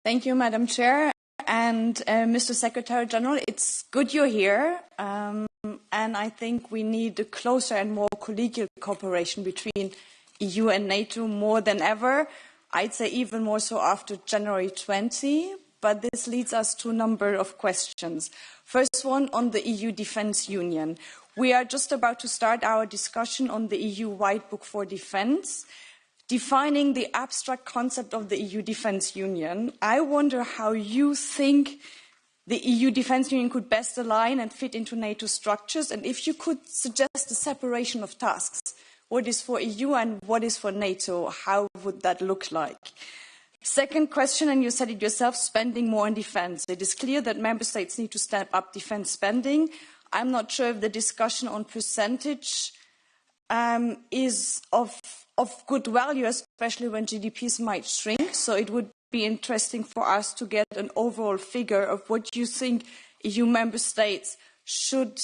Thank you, Madam Chair. And Mr. Secretary General, it's good you're here. And I think we need a closer and more collegial cooperation between EU and NATO more than ever. I'd say even more so after January 20. But this leads us to a number of questions. First one on the EU Defence Union. We are just about to start our discussion on the EU White Book for Defence, defining the abstract concept of the EU Defence Union. I wonder how you think the EU Defence Union could best align and fit into NATO structures, and if you could suggest a separation of tasks. What is for EU and what is for NATO? How would that look like? Second question, and you said it yourself, spending more on defence. It is clear that member states need to step up defence spending. I'm not sure if the discussion on percentage is of good value, especially when GDPs might shrink. So it would be interesting for us to get an overall figure of what you think EU member states should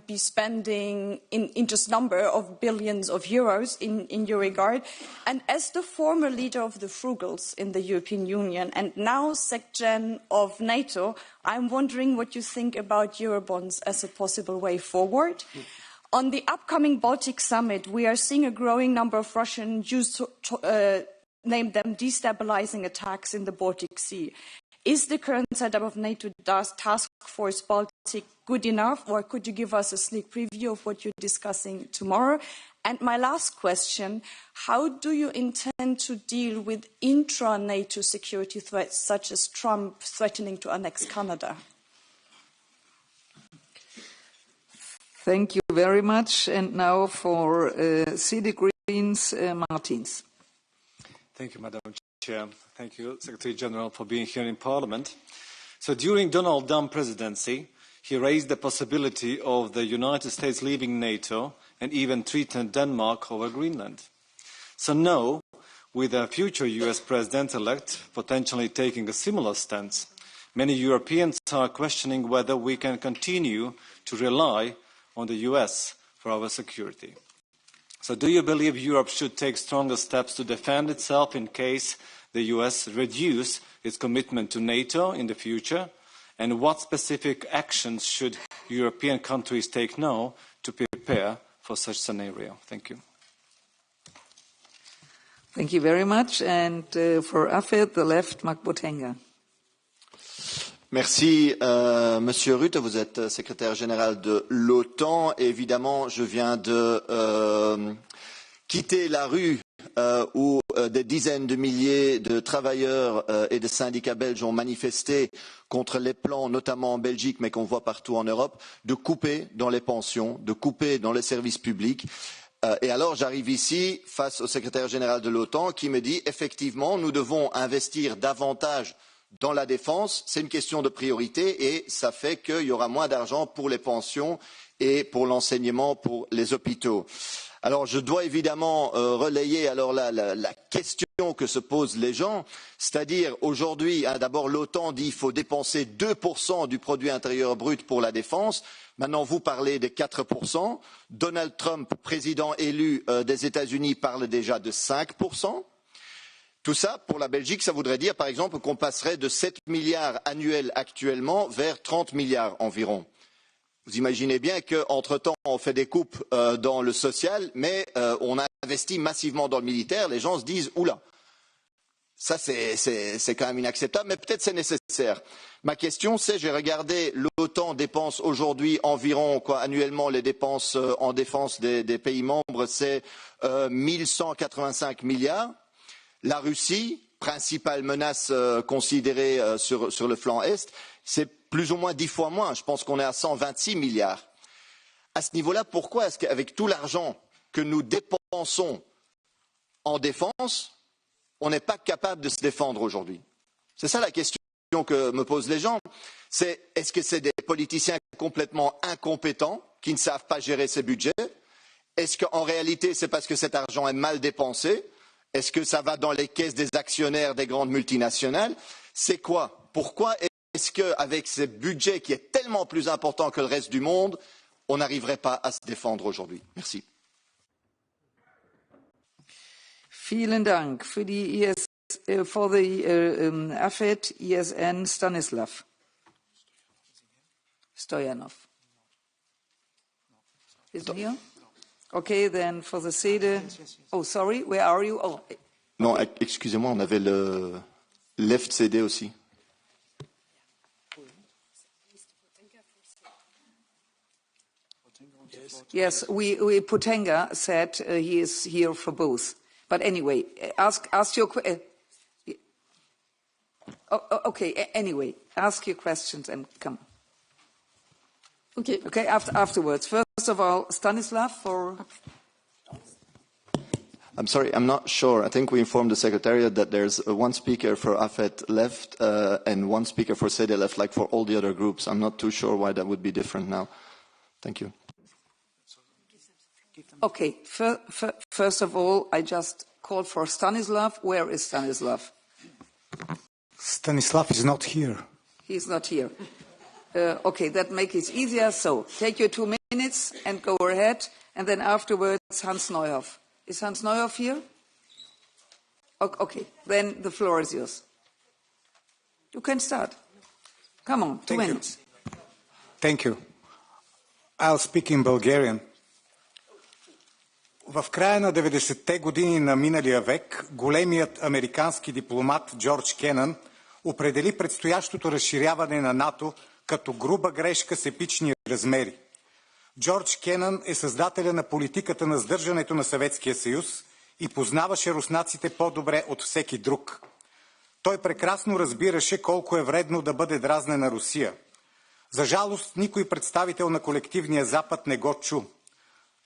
be spending in just number of billions of euros in your regard. And as the former leader of the Frugals in the European Union and now SecGen of NATO, I'm wondering what you think about Eurobonds as a possible way forward. On the upcoming Baltic summit, we are seeing a growing number of Russian Jews name them destabilizing attacks in the Baltic Sea. Is the current setup of NATO Task Force Baltic good enough, or could you give us a sneak preview of what you're discussing tomorrow? And my last question, how do you intend to deal with intra-NATO security threats, such as Trump threatening to annex Canada? Thank you very much. And now for CD Greens, Martins. Thank you, Madam Chair. Thank you, Secretary General, for being here in Parliament. So during Donald Trump's presidency, he raised the possibility of the United States leaving NATO and even threatened Denmark over Greenland. So now, with a future US President-elect potentially taking a similar stance, many Europeans are questioning whether we can continue to rely on the US for our security. So do you believe Europe should take stronger steps to defend itself in case the US reduce its commitment to NATO in the future? And what specific actions should European countries take now to prepare for such scenario? Thank you. Thank you very much. And for AFED, the left, Mark Botenga. Merci, Monsieur Rutte. Vous êtes secrétaire général de l'OTAN. Évidemment, je viens de quitter la rue où des dizaines de milliers de travailleurs et de syndicats belges ont manifesté contre les plans, notamment en Belgique, mais qu'on voit partout en Europe, de couper dans les pensions, de couper dans les services publics. Et alors j'arrive ici face au secrétaire général de l'OTAN qui me dit effectivement nous devons investir davantage dans la défense, c'est une question de priorité et ça fait qu'il y aura moins d'argent pour les pensions et pour l'enseignement, pour les hôpitaux. Alors je dois évidemment relayer alors la question que se posent les gens, c'est-à-dire aujourd'hui, d'abord l'OTAN dit qu'il faut dépenser 2% du produit intérieur brut pour la défense. Maintenant, vous parlez de 4%. Donald Trump, président élu des États-Unis, parle déjà de 5%. Tout ça, pour la Belgique, ça voudrait dire, par exemple, qu'on passerait de 7 milliards annuels actuellement vers 30 milliards environ. Vous imaginez bien qu'entre-temps, on fait des coupes dans le social, mais on a investi massivement dans le militaire. Les gens se disent « Oula, ça c'est quand même inacceptable, mais peut-être c'est nécessaire ». Ma question, c'est, j'ai regardé, l'OTAN dépense aujourd'hui environ, annuellement, les dépenses en défense des pays membres, c'est 1185 milliards. La Russie, principale menace considérée sur le flanc Est, c'est plus ou moins 10 fois moins. Je pense qu'on est à 126 milliards. À ce niveau-là, pourquoi est-ce qu'avec tout l'argent que nous dépensons en défense, on n'est pas capable de se défendre aujourd'hui? C'est ça la question que me posent les gens. Est-ce que c'est des politiciens complètement incompétents qui ne savent pas gérer ces budgets? Est-ce qu'en réalité, c'est parce que cet argent est mal dépensé? Est-ce que ça va dans les caisses des actionnaires des grandes multinationales? C'est quoi? Pourquoi est-ce qu'avec ce budget qui est tellement plus important que le reste du monde, on n'arriverait pas à se défendre aujourd'hui? Merci. Vielen Dank. For the AFET, ESN, Stanislav Stoyanov. Isn't here? Okay, then for the SEDE. Oh, sorry, where are you? Oh. Non, excusez-moi, on avait le Left CD aussi. Yes, Potenga said he is here for both. But anyway, ask your okay. Anyway, ask your questions and come. Okay. Afterwards. First of all, Stanislav for. I'm sorry, I'm not sure. I think we informed the Secretariat that there's one speaker for AFET left and one speaker for SEDE left, like for all the other groups. I'm not too sure why that would be different now. Thank you. Okay, first of all, I just called for Stanislav. Where is Stanislav? Stanislav is not here. He's not here. Okay, that makes it easier. So, take your 2 minutes and go ahead. And then afterwards, Hans Neuhoff. Is Hans Neuhoff here? Okay, then the floor is yours. You can start. Come on, 2 minutes. Thank you. I'll speak in Bulgarian. В края на 90-те години на миналия век големият американски дипломат Джордж Кенън определи предстоящото разширяване на НАТО като груба грешка с епични размери. Джордж Кенън е създателя на политиката на сдържането на Съветския съюз и познаваше руснаците по-добре от всеки друг. Той прекрасно разбираше колко е вредно да бъде дразнена Русия. За жалост, никой представител на колективния Запад не го чу.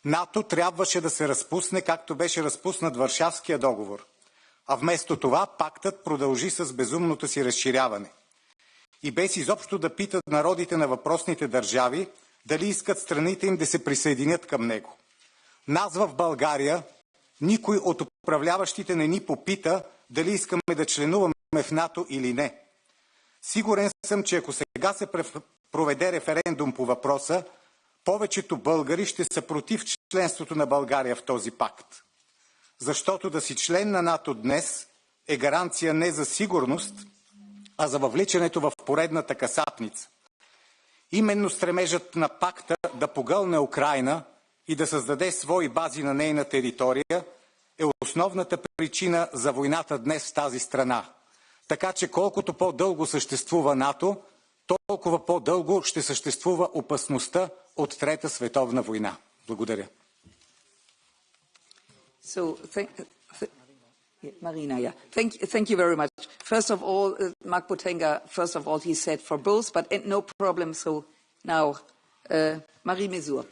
НАТО трябваше да се разпусне, както беше разпуснат Варшавския договор. А вместо това пактът продължи с безумното си разширяване. И без изобщо да питат народите на въпросните държави, дали искат страните им да се присъединят към него. Нас в България никой от управляващите не ни попита дали искаме да членуваме в НАТО или не. Сигурен съм, че ако сега се проведе референдум по въпроса, повечето българи ще са против членството на България в този пакт. Защото да си член на НАТО днес е гаранция не за сигурност, а за въвличането в поредната касапница. Именно стремежът на пакта да погълне Украйна и да създаде свои бази на нейна територия е основната причина за войната днес в тази страна. Така че колкото по-дълго съществува НАТО, толкова по-дълго ще съществува опасността от Трета световна война. Благодаря. Marina, yeah. Thank you very much. First of all, Mark Potenga, first of all, he said for both, but no problem. So now, Marie Mesur.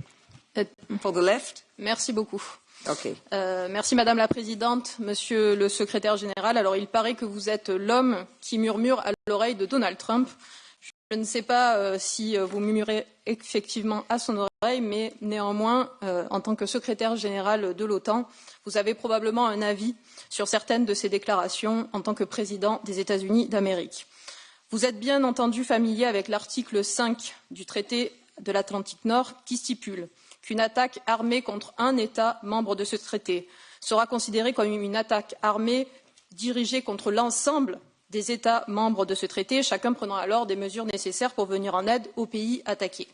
For the left. Merci beaucoup. Okay. Merci Madame la Présidente, Monsieur le Secrétaire Général. Alors il paraît que vous êtes l'homme qui murmure à l'oreille de Donald Trump. Je ne sais pas si vous murmurez effectivement à son oreille, mais néanmoins, en tant que Secrétaire Général de l'OTAN, vous avez probablement un avis sur certaines de ses déclarations en tant que Président des États-Unis d'Amérique. Vous êtes bien entendu familier avec l'article 5 du traité de l'Atlantique Nord qui stipule qu'une attaque armée contre un État membre de ce traité sera considérée comme une attaque armée dirigée contre l'ensemble des États membres de ce traité, chacun prenant alors des mesures nécessaires pour venir en aide aux pays attaqués.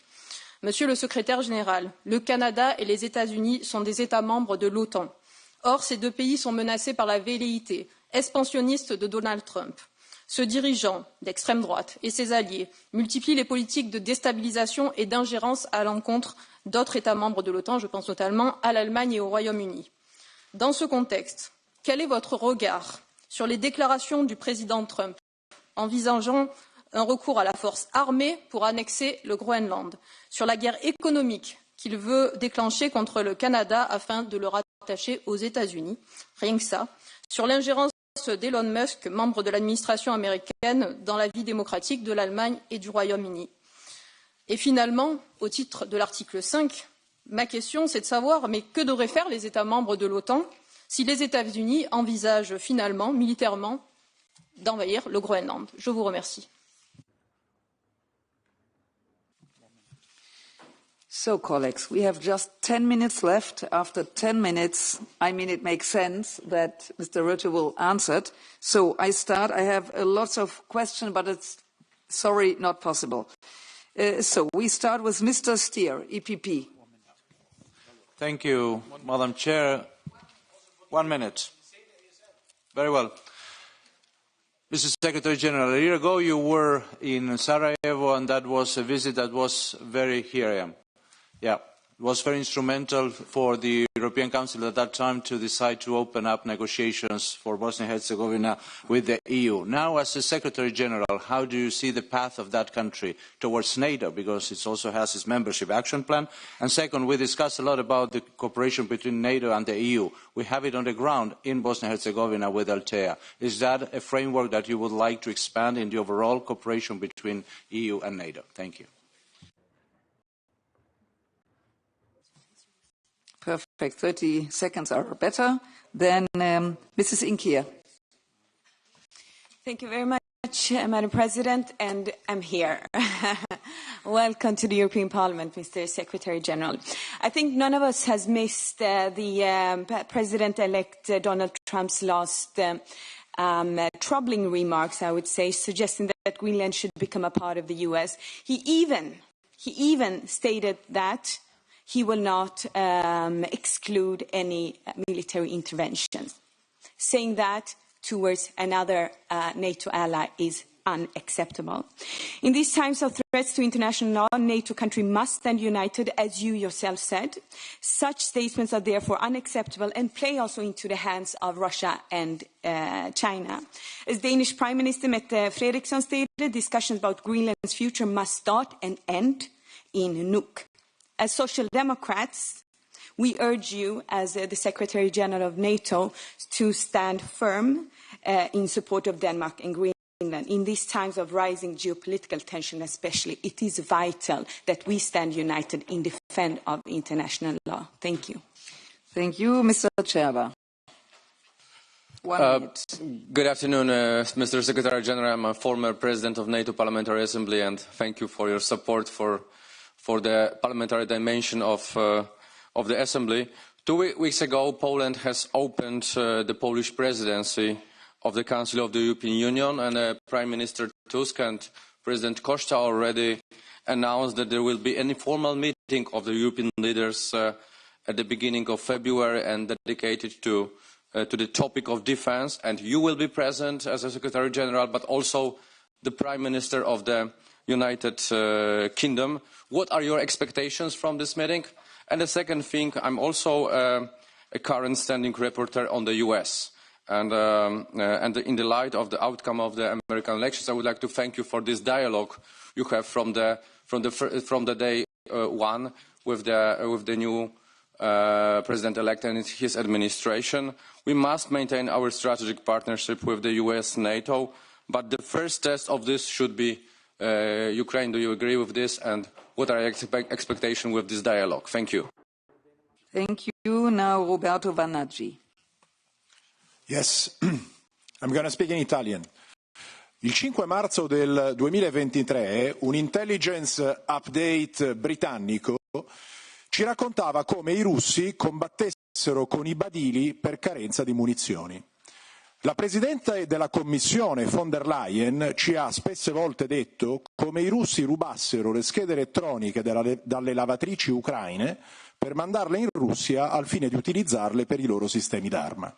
Monsieur le Secrétaire général, le Canada et les États-Unis sont des États membres de l'OTAN. Or, ces deux pays sont menacés par la velléité expansionniste de Donald Trump. Ce dirigeant d'extrême droite et ses alliés multiplient les politiques de déstabilisation et d'ingérence à l'encontre d'autres États membres de l'OTAN, je pense notamment à l'Allemagne et au Royaume-Uni. Dans ce contexte, quel est votre regard sur les déclarations du président Trump envisageant un recours à la force armée pour annexer le Groenland, sur la guerre économique qu'il veut déclencher contre le Canada afin de le rattacher aux États-Unis, rien que ça, sur l'ingérence d'Elon Musk, membre de l'administration américaine, dans la vie démocratique de l'Allemagne et du Royaume-Uni. Et finalement, au titre de l'article 5, ma question c'est de savoir mais que devraient faire les États membres de l'OTAN si les États-Unis envisagent finalement, militairement, d'envahir le Groenland. Je vous remercie. So, colleagues, we have just 10 minutes left. After 10 minutes, I mean, it makes sense that Mr. Rutte will answer it. So I start. I have lots of questions, but it's, sorry, not possible. So we start with Mr. Stier, EPP. Thank you, Madam Chair. 1 minute. Very well. Mr. Secretary General, a year ago you were in Sarajevo, and that was a visit that was very, here I am. Yeah, it was very instrumental for the European Council at that time to decide to open up negotiations for Bosnia and Herzegovina with the EU. Now, as the Secretary General, how do you see the path of that country towards NATO, because it also has its membership action plan? And second, we discussed a lot about the cooperation between NATO and the EU. We have it on the ground in Bosnia and Herzegovina with Altea. Is that a framework that you would like to expand in the overall cooperation between EU and NATO? Thank you. Perfect. 30 seconds are better. Then Mrs. Inkia. Thank you very much, Madam President, and I'm here. Welcome to the European Parliament, Mr. Secretary General. I think none of us has missed the President-elect Donald Trump's last troubling remarks, I would say, suggesting that Greenland should become a part of the US. He even stated that he will not exclude any military interventions. Saying that towards another NATO ally is unacceptable. In these times of threats to international law, NATO countries must stand united, as you yourself said. Such statements are therefore unacceptable and play also into the hands of Russia and China. As Danish Prime Minister Mette Frederiksen stated, discussions about Greenland's future must start and end in Nuuk. As Social Democrats, we urge you, as the Secretary General of NATO, to stand firm in support of Denmark and Greenland. In these times of rising geopolitical tension especially, it is vital that we stand united in defense of international law. Thank you. Thank you, Mr. Cherba. 1 minute. Good afternoon, Mr. Secretary General. I'm a former president of NATO Parliamentary Assembly, and thank you for your support for the parliamentary dimension of the Assembly. 2 weeks ago, Poland has opened the Polish presidency of the Council of the European Union, and Prime Minister Tusk and President Costa already announced that there will be an informal meeting of the European leaders at the beginning of February and dedicated to the topic of defense. And you will be present as a Secretary General, but also the Prime Minister of the United Kingdom. What are your expectations from this meeting? And the second thing, I'm also a current standing rapporteur on the US. And in the light of the outcome of the American elections, I would like to thank you for this dialogue you have from the day one with the new President-elect and his administration. We must maintain our strategic partnership with the US, NATO, but the first test of this should be Ukraine. Do you agree with this? And what are your expectations with this dialogue? Thank you. Thank you. Now Roberto Vanaggi. Yes, I'm going to speak in Italian. Il 5 marzo del 2023 un intelligence update britannico ci raccontava come i russi combattessero con i badili per carenza di munizioni. La Presidente della Commissione von der Leyen ci ha spesse volte detto come i russi rubassero le schede elettroniche dalle lavatrici ucraine per mandarle in Russia al fine di utilizzarle per i loro sistemi d'arma.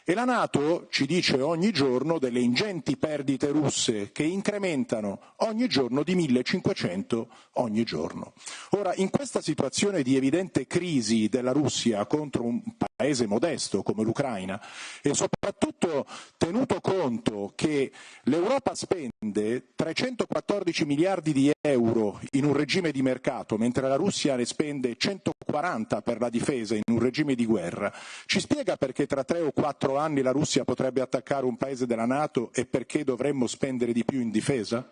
E la NATO ci dice ogni giorno delle ingenti perdite russe che incrementano ogni giorno di 1500 ogni giorno. Ora, in questa situazione di evidente crisi della Russia contro un paese modesto come l'Ucraina e soprattutto tenuto conto che l'Europa spende 314 miliardi di euro in un regime di mercato, mentre la Russia ne spende 140 per la difesa in un regime di guerra, ci spiega perché tra 3 o 4 anni la Russia potrebbe attaccare un paese della NATO e perché dovremmo spendere di più in difesa?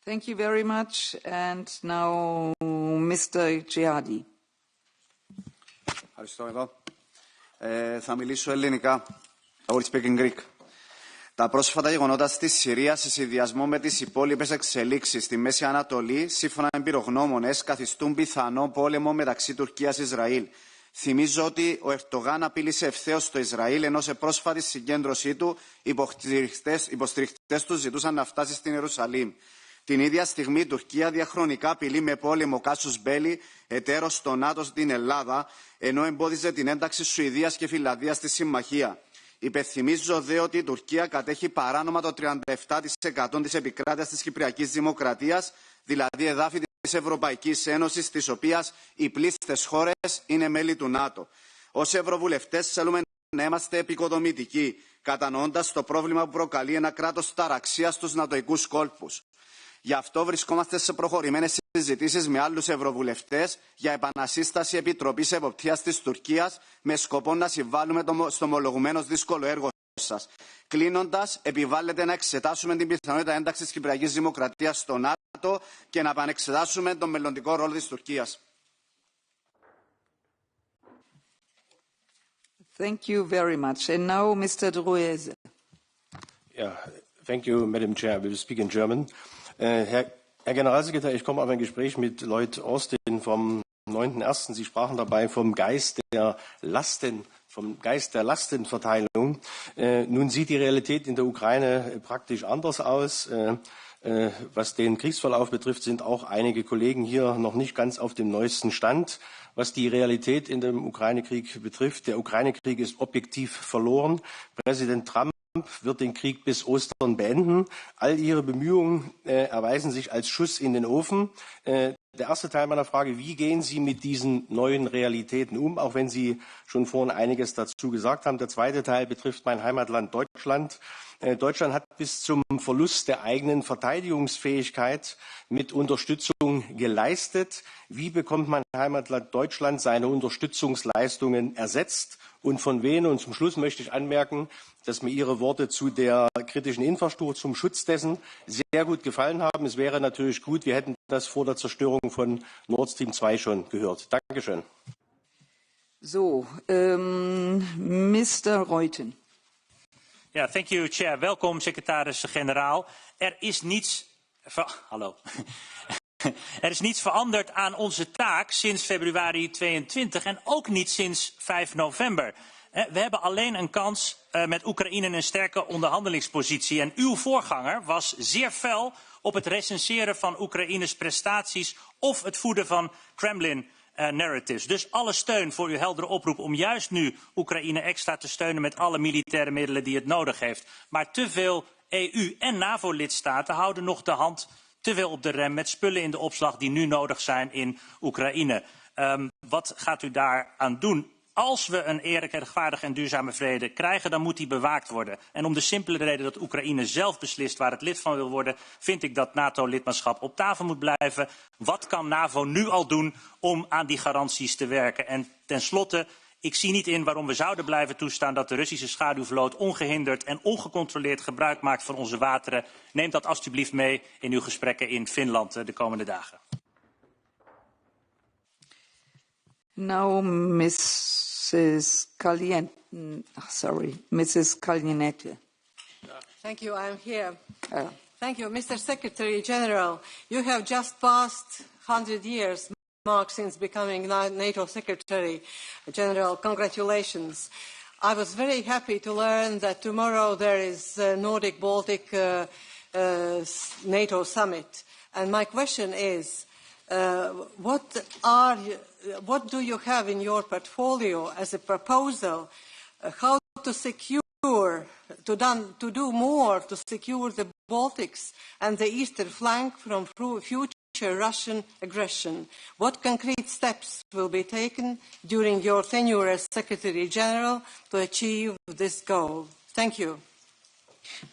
Thank you very much. And now Mr. Jihadi. Ευχαριστώ εδώ. Θα μιλήσω ελληνικά. I will speak in Greek. Τα πρόσφατα γεγονότα στη Συρία, σε συνδυασμό με τις υπόλοιπες εξελίξεις στη Μέση Ανατολή, σύμφωνα με εμπειρογνώμονες, καθιστούν πιθανό πόλεμο μεταξύ Τουρκίας-Ισραήλ. Θυμίζω ότι ο Ερντογάν απείλησε ευθέως το Ισραήλ, ενώ σε πρόσφατη συγκέντρωσή του υποστηριχτές του ζητούσαν να φτάσει στην Ιερουσαλήμ. Την ίδια στιγμή η Τουρκία διαχρονικά απειλεί με πόλεμο κάσους μπέλι εταίρος στο ΝΑΤΟ στην Ελλάδα, ενώ εμπόδιζε την ένταξη Σουηδίας και Φινλανδίας στη συμμαχία. Υπενθυμίζω δε ότι η Τουρκία κατέχει παράνομα το 37% της επικράτειας της Κυπριακής Δημοκρατίας, δηλαδή εδάφη της Ευρωπαϊκής Ένωσης, της οποίας οι πλήστες χώρες είναι μέλη του ΝΑΤΟ. Ως Ευρωβουλευτές θέλουμε να είμαστε επικοδομητικοί, κατανοώντας το πρόβλημα που προκαλεί ένα κράτος ταραξίας στους νατοικούς κόλπους. Γι' αυτό βρισκόμαστε σε προχωρημένες συζητήσεις με άλλους ευρωβουλευτές για επανασύσταση Επιτροπής Εποπτείας της Τουρκίας με σκοπό να συμβάλλουμε στο ομολογουμένως δύσκολο έργο σας. Κλείνοντας, επιβάλλεται να εξετάσουμε την πιθανότητα ένταξης της Κυπριακής Δημοκρατίας στο ΝΑΤΟ και να επανεξετάσουμε τον μελλοντικό ρόλο της Τουρκίας. Thank you very much. And now Mr. Rutte. Yeah, thank you, Madam Chair. I will speak in German. Herr Generalsekretär, ich komme auf ein Gespräch mit Lloyd Austin vom 9.1. Sie sprachen dabei vom Geist der Lastenverteilung. Nun sieht die Realität in der Ukraine praktisch anders aus. Was den Kriegsverlauf betrifft, sind auch einige Kollegen hier noch nicht ganz auf dem neuesten Stand. Was die Realität in dem Ukraine-Krieg betrifft, der Ukraine-Krieg ist objektiv verloren. Präsident Trump wird den Krieg bis Ostern beenden. All Ihre Bemühungen erweisen sich als Schuss in den Ofen. Der erste Teil meiner Frage, wie gehen Sie mit diesen neuen Realitäten um, auch wenn Sie schon vorhin einiges dazu gesagt haben. Der zweite Teil betrifft mein Heimatland Deutschland. Deutschland hat bis zum Verlust der eigenen Verteidigungsfähigkeit mit Unterstützung geleistet. Wie bekommt mein Heimatland Deutschland seine Unterstützungsleistungen ersetzt und von wem? Und zum Schluss möchte ich anmerken, dass mir Ihre Worte zu der kritischen Infrastruktur, zum Schutz dessen sehr gut gefallen haben. Es wäre natürlich gut, wir hätten das vor der Zerstörung von Nord Stream 2 schon gehört. Dankeschön. So, Mr. Reuten. Ja, thank you, Chair. Welkom, secretaris-generaal. Er is niets veranderd aan onze taak sinds februari 22 en ook niet sinds 5 november. We hebben alleen een kans met Oekraïne een sterke onderhandelingspositie. En uw voorganger was zeer fel op het recenseren van Oekraïnes prestaties of het voeden van Kremlin narratives. Dus alle steun voor uw heldere oproep om juist nu Oekraïne extra te steunen met alle militaire middelen die het nodig heeft. Maar te veel EU- en NAVO-lidstaten houden nog de hand te veel op de rem met spullen in de opslag die nu nodig zijn in Oekraïne. Wat gaat u daar aan doen? Als we een eerlijke, rechtvaardige en duurzame vrede krijgen, dan moet die bewaakt worden. En om de simpele reden dat Oekraïne zelf beslist waar het lid van wil worden, vind ik dat NATO-lidmaatschap op tafel moet blijven. Wat kan NAVO nu al doen om aan die garanties te werken? En tenslotte, ik zie niet in waarom we zouden blijven toestaan dat de Russische schaduwvloot ongehinderd en ongecontroleerd gebruik maakt van onze wateren. Neem dat alstublieft mee in uw gesprekken in Finland de komende dagen. Now, Mrs. Kalniete. Thank you. I'm here. Thank you, Mr. Secretary General. You have just passed 100 years mark since becoming NATO Secretary General. Congratulations. I was very happy to learn that tomorrow there is a Nordic-Baltic NATO summit. And my question is, what do you have in your portfolio as a proposal how to secure, to do more to secure the Baltics and the eastern flank from future Russian aggression? What concrete steps will be taken during your tenure as Secretary General to achieve this goal? Thank you.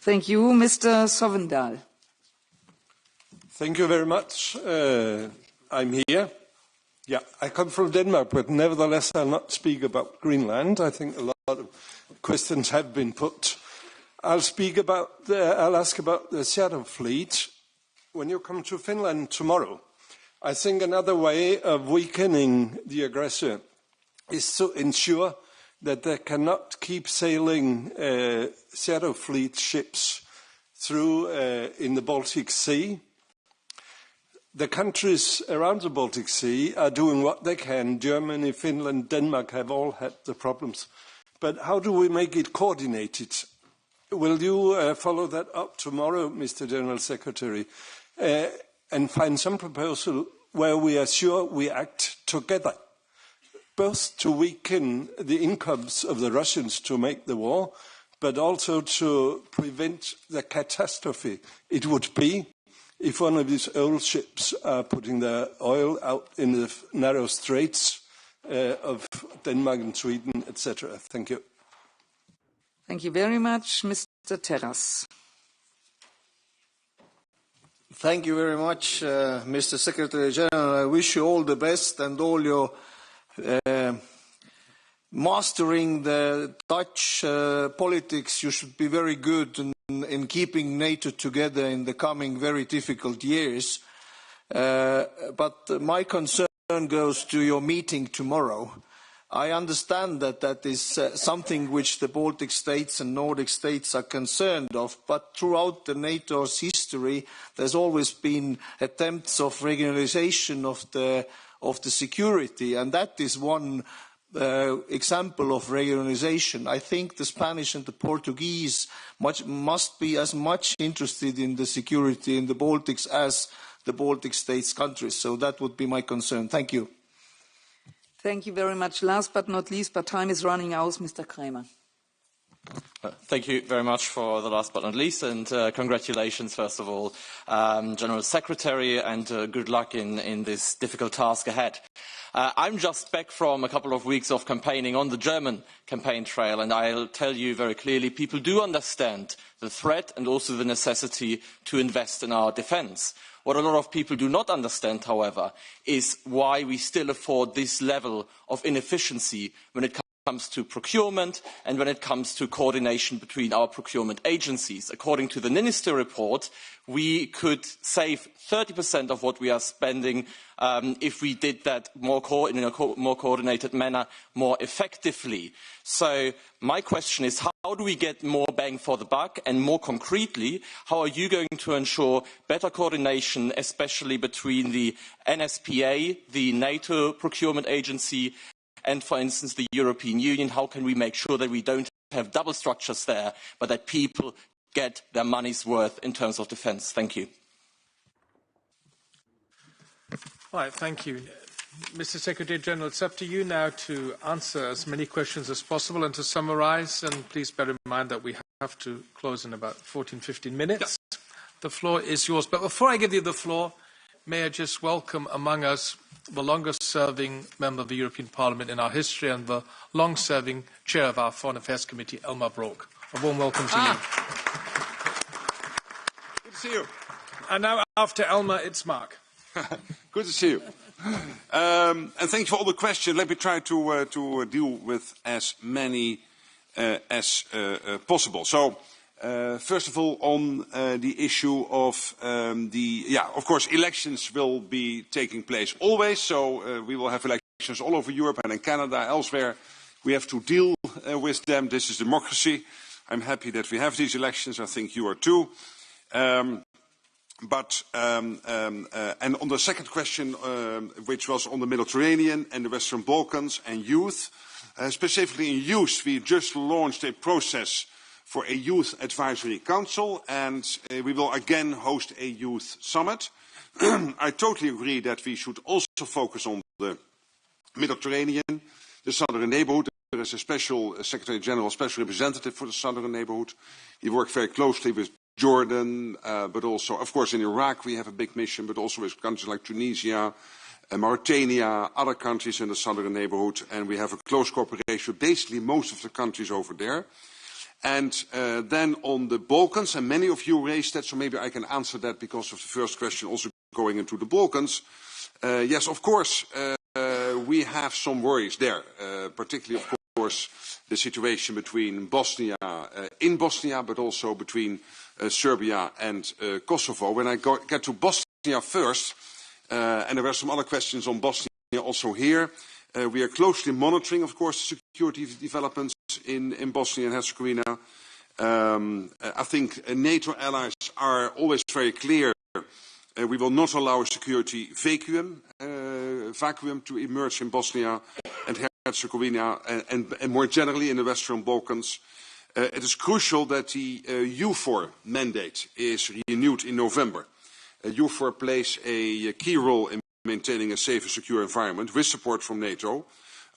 Thank you, Mr. Sovendal. Thank you very much. I'm here. Yeah, I come from Denmark, but nevertheless I'll not speak about Greenland. I think a lot of questions have been put. I'll ask about the Shadow Fleet. When you come to Finland tomorrow, I think another way of weakening the aggressor is to ensure that they cannot keep sailing Shadow Fleet ships through in the Baltic Sea. The countries around the Baltic Sea are doing what they can. Germany, Finland, Denmark have all had the problems. But how do we make it coordinated? Will you follow that up tomorrow, Mr. General Secretary, and find some proposal where we are sure we act together, both to weaken the incomes of the Russians to make the war, but also to prevent the catastrophe it would be if one of these old ships are putting their oil out in the narrow straits of Denmark and Sweden, etc. Thank you. Thank you very much, Mr. Terras. Thank you very much, Mr. Secretary General. I wish you all the best and all your mastering the Dutch politics. You should be very good in keeping NATO together in the coming very difficult years. But my concern goes to your meeting tomorrow. I understand that that is something which the Baltic states and Nordic states are concerned of, but throughout the NATO's history, there's always been attempts of regionalization of the security, and that is one example of regionalization. I think the Spanish and the Portuguese must be as much interested in the security in the Baltics as the Baltic states countries. So that would be my concern. Thank you. Thank you very much. Last but not least, but time is running out, Mr. Kramer. Thank you very much for the last but not least, and congratulations, first of all, General Secretary, and good luck in this difficult task ahead. I'm just back from a couple of weeks of campaigning on the German campaign trail, and I'll tell you very clearly, people do understand the threat and also the necessity to invest in our defence. What a lot of people do not understand, however, is why we still afford this level of inefficiency when it comes to procurement and when it comes to coordination between our procurement agencies. According to the Minister report, we could save 30% of what we are spending if we did that in a more coordinated manner, more effectively. So my question is, how do we get more bang for the buck? And more concretely, how are you going to ensure better coordination, especially between the NSPA, the NATO procurement agency, and, for instance, the European Union? How can we make sure that we don't have double structures there, but that people get their money's worth in terms of defence? Thank you. All right, thank you. Mr. Secretary General, it's up to you now to answer as many questions as possible and to summarise, and please bear in mind that we have to close in about 14, 15 minutes. The floor is yours. But before I give you the floor, may I just welcome among us the longest-serving member of the European Parliament in our history and the long-serving chair of our Foreign Affairs Committee, Elmar Brok. A warm welcome to you. Good to see you. And now, after Elmar, it's Mark. Good to see you. And thank you for all the questions. Let me try to deal with as many as possible. So, first of all, on the issue of of course, elections will be taking place always. So we will have elections all over Europe and in Canada, elsewhere. We have to deal with them. This is democracy. I'm happy that we have these elections. I think you are too. And on the second question, which was on the Mediterranean and the Western Balkans and youth, specifically in youth, we just launched a process for a youth advisory council, and we will again host a youth summit. I totally agree that we should also focus on the Mediterranean, the southern neighborhood. There is a special Secretary General, special representative for the southern neighborhood. We work very closely with Jordan, but also, of course, in Iraq we have a big mission, but also with countries like Tunisia, Mauritania, other countries in the southern neighborhood, and we have a close cooperation with basically most of the countries over there. And then on the Balkans, and many of you raised that, so maybe I can answer that because of the first question also going into the Balkans. Yes, of course, we have some worries there, particularly, of course, the situation between Bosnia, in Bosnia, but also between Serbia and Kosovo. When I get to Bosnia first, and there were some other questions on Bosnia also here, we are closely monitoring, of course, security developments in Bosnia and Herzegovina. I think NATO allies are always very clear. We will not allow a security vacuum to emerge in Bosnia and Herzegovina and more generally in the Western Balkans. It is crucial that the EUFOR mandate is renewed in November. EUFOR plays a key role in maintaining a safe and secure environment with support from NATO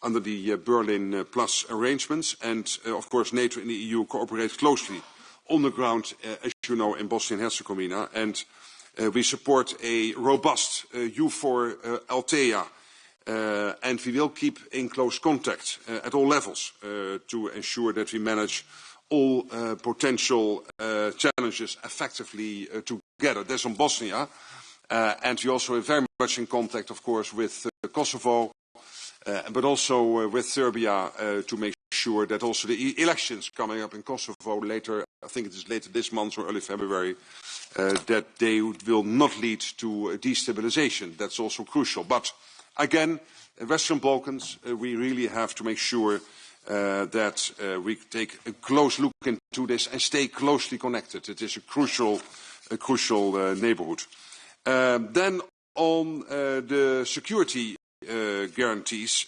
under the Berlin Plus arrangements. And, of course, NATO and the EU cooperate closely on the ground, as you know, in Bosnia and Herzegovina. And we support a robust EUFOR Althea, and we will keep in close contact at all levels to ensure that we manage all potential challenges effectively together. That's on Bosnia. And we also are very much in contact, of course, with Kosovo, but also with Serbia to make sure that also the elections coming up in Kosovo later, I think it is later this month or early February, that they will not lead to destabilization. That's also crucial. But again, Western Balkans, we really have to make sure that we take a close look into this and stay closely connected. It is a crucial neighborhood. Then on the security guarantees,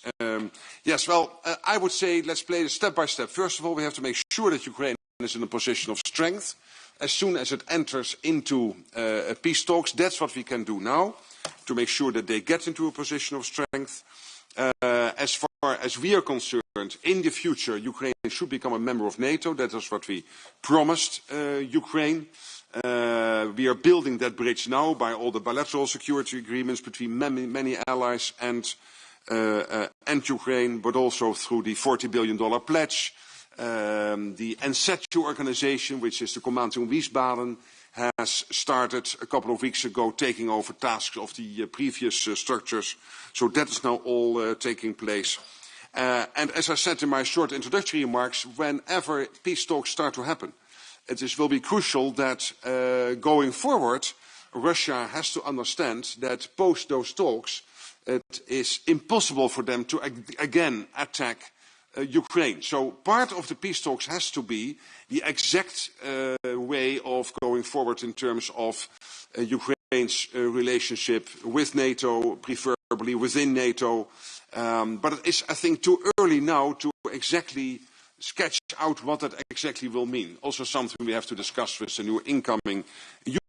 yes, well, I would say let's play it step by step. First of all, we have to make sure that Ukraine is in a position of strength as soon as it enters into peace talks. That's what we can do now, to make sure that they get into a position of strength. As far as we are concerned, in the future, Ukraine should become a member of NATO. That is what we promised Ukraine. We are building that bridge now by all the bilateral security agreements between many allies and Ukraine, but also through the $40 billion pledge. The NSETU organization, which is the Command in Wiesbaden, has started a couple of weeks ago taking over tasks of the previous structures. So that is now all taking place. And as I said in my short introductory remarks, whenever peace talks start to happen, it will be crucial that going forward, Russia has to understand that post those talks, it is impossible for them to again attack Ukraine. So part of the peace talks has to be the exact way of going forward in terms of Ukraine's relationship with NATO, preferably within NATO. But it is, I think, too early now to exactly sketch out what that exactly will mean. Also something we have to discuss with the new incoming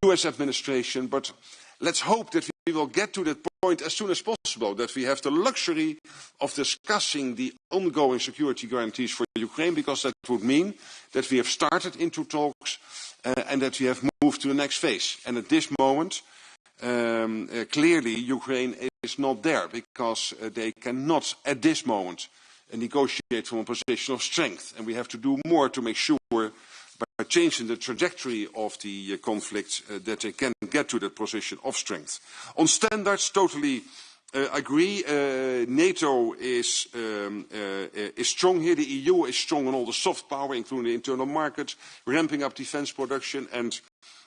US administration. But let's hope that we will get to that point as soon as possible, that we have the luxury of discussing the ongoing security guarantees for Ukraine, because that would mean that we have started into talks and that we have moved to the next phase. And at this moment, clearly Ukraine is not there because they cannot at this moment negotiate from a position of strength. And we have to do more to make sure by changing the trajectory of the conflict that they can get to that position of strength. On standards, totally agree. NATO is strong here. The EU is strong on all the soft power, including the internal market, ramping up defense production. And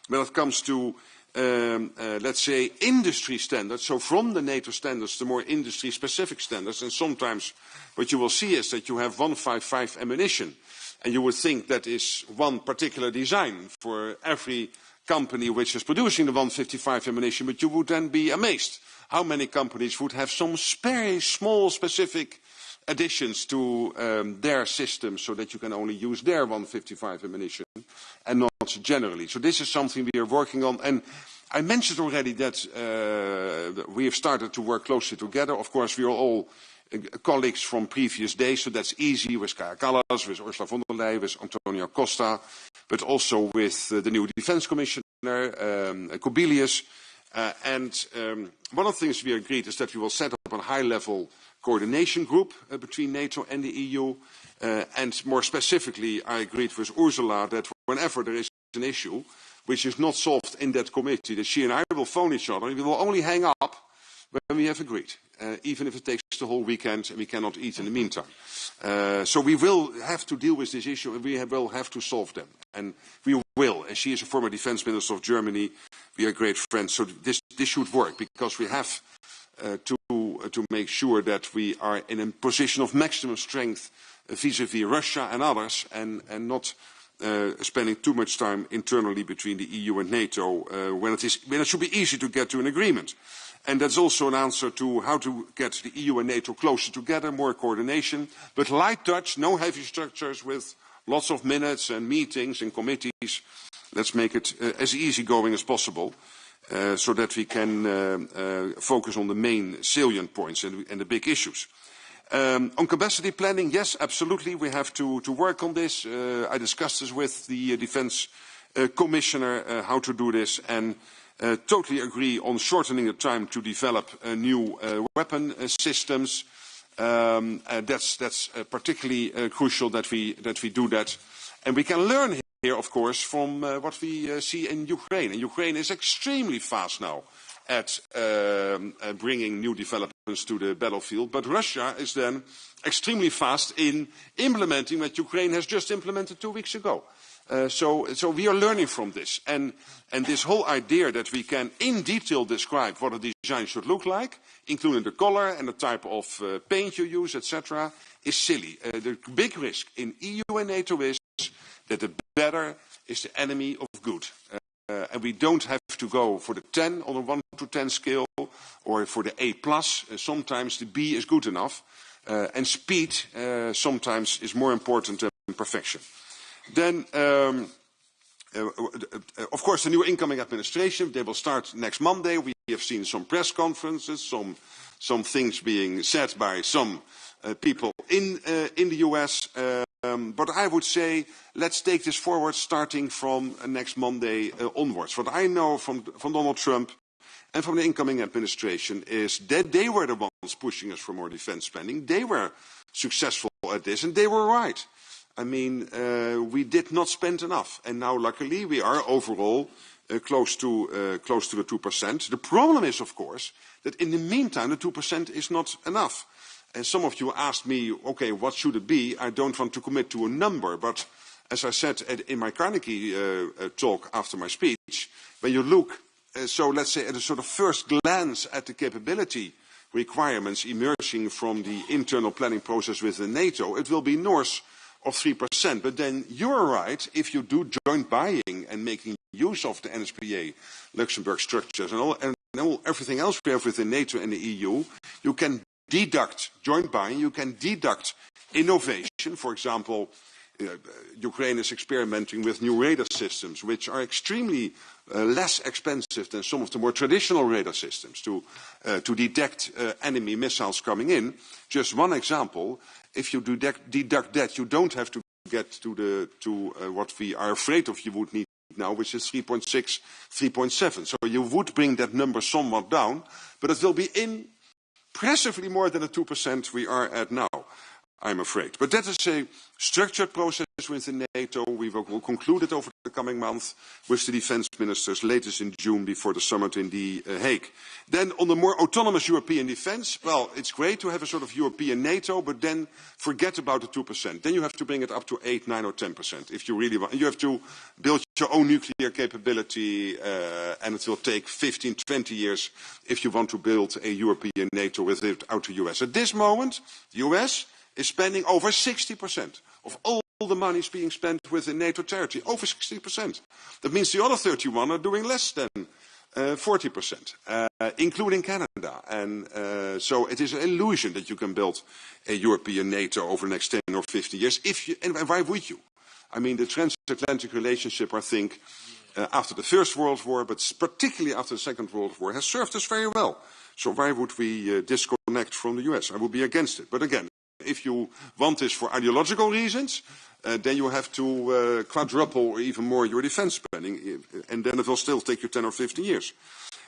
when it comes to, let's say, industry standards, so from the NATO standards to more industry-specific standards, and sometimes what you will see is that you have 155 ammunition, and you would think that is one particular design for every company which is producing the 155 ammunition, but you would then be amazed how many companies would have some very small specific additions to their system so that you can only use their 155 ammunition and not generally. So this is something we are working on. And I mentioned already that we have started to work closely together. Of course, we are all colleagues from previous days, so that's easy with Kaja Kallas, with Ursula von der Leyen, with Antonio Costa, but also with the new Defence Commissioner, Kubilius. One of the things we agreed is that we will set up a high-level coordination group between NATO and the EU. And more specifically, I agreed with Ursula that whenever there is an issue which is not solved in that committee, that she and I will phone each other and we will only hang up when we have agreed, even if it takes the whole weekend and we cannot eat in the meantime. So we will have to deal with this issue and we will have to solve them. And we will. And she is a former defense minister of Germany. We are great friends. So this should work because we have to make sure that we are in a position of maximum strength vis-à-vis Russia and others and not spending too much time internally between the EU and NATO when it should be easy to get to an agreement. And that's also an answer to how to get the EU and NATO closer together, more coordination, but light touch, no heavy structures with lots of minutes and meetings and committees. Let's make it as easygoing as possible so that we can focus on the main salient points and the big issues. On capacity planning, yes, absolutely, we have to work on this. I discussed this with the Defence Commissioner, how to do this, and totally agree on shortening the time to develop new weapon systems. That's particularly crucial that we do that. And we can learn here, of course, from what we see in Ukraine. And Ukraine is extremely fast now at bringing new developments to the battlefield. But Russia is then extremely fast in implementing what Ukraine has just implemented 2 weeks ago. So we are learning from this. And this whole idea that we can in detail describe what a design should look like, including the color and the type of paint you use, etc., is silly. The big risk in EU and NATO is that the better is the enemy of good. And we don't have to go for the 10 on a 1 to 10 scale or for the A+. Sometimes the B is good enough. And speed sometimes is more important than perfection. Then, of course, the new incoming administration, they will start next Monday. We have seen some press conferences, some things being said by some people in the US. But I would say, let's take this forward starting from next Monday onwards. What I know from Donald Trump and from the incoming administration is that they were the ones pushing us for more defense spending. They were successful at this, and they were right. I mean, we did not spend enough, and now luckily we are overall close to the 2%. The problem is, of course, that in the meantime the 2% is not enough. And some of you asked me, okay, what should it be? I don't want to commit to a number, but as I said in my Carnegie talk after my speech, when you look, so let's say at a sort of first glance at the capability requirements emerging from the internal planning process within NATO, it will be north of 3%. But then you're right, if you do joint buying and making use of the NSPA, Luxembourg structures and everything else we have within NATO and the EU, you can deduct joint buying, you can deduct innovation. For example, Ukraine is experimenting with new radar systems, which are extremely less expensive than some of the more traditional radar systems to detect enemy missiles coming in. Just one example, if you deduct that, you don't have to get to what we are afraid of you would need now, which is 3.6, 3.7. So you would bring that number somewhat down, but it will be impressively more than the 2% we are at now, I'm afraid. But that is a structured process within NATO. We will conclude it over the coming month with the defense ministers, latest in June before the summit in The Hague. Then on the more autonomous European defense, well, it's great to have a sort of European NATO, but then forget about the 2%. Then you have to bring it up to 8, 9 or 10% if you really want. You have to build your own nuclear capability, and it will take 15, 20 years if you want to build a European NATO without the US. At this moment, the US is spending over 60% of all the money is being spent within NATO territory, over 60%. That means the other 31 are doing less than 40%, including Canada. And so it is an illusion that you can build a European NATO over the next 10 or 50 years. And why would you? I mean, the transatlantic relationship, I think, after the First World War, but particularly after the Second World War, has served us very well. So why would we disconnect from the US? I would be against it. But again, if you want this for ideological reasons, then you have to quadruple or even more your defense spending, and then it will still take you 10 or 15 years.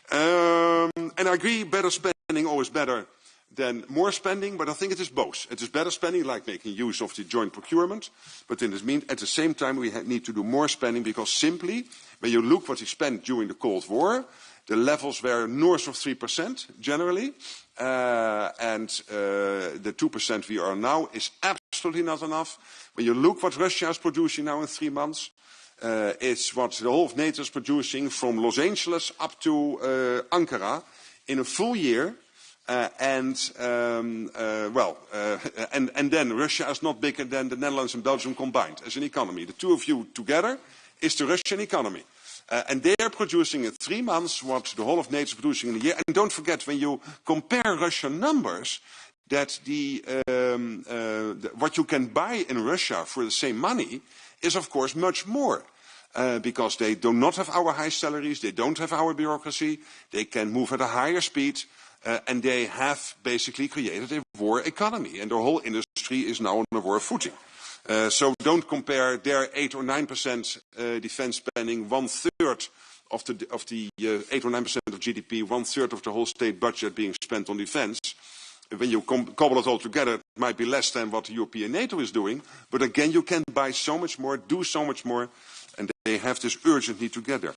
And I agree, better spending always better than more spending, but I think it is both. It is better spending, like making use of the joint procurement, but in this means, at the same time, we need to do more spending, because simply, when you look what we spent during the Cold War, the levels were north of 3% generally, and the 2% we are now is absolutely not enough. When you look what Russia is producing now in 3 months, it's what the whole of NATO is producing from Los Angeles up to Ankara in a full year. And then Russia is not bigger than the Netherlands and Belgium combined as an economy. The two of you together is the Russian economy. And they are producing in 3 months what the whole of NATO is producing in a year. And don't forget, when you compare Russian numbers, that what you can buy in Russia for the same money is, of course, much more. Because they do not have our high salaries, they don't have our bureaucracy, they can move at a higher speed, and they have basically created a war economy. And their whole industry is now on a war footing. So don't compare their 8 or 9% defense spending, 1/3 of the 8 or 9% of GDP, 1/3 of the whole state budget being spent on defense. When you cobble it all together, it might be less than what the European NATO is doing. But again, you can buy so much more, do so much more, and they have this urgent need to get there.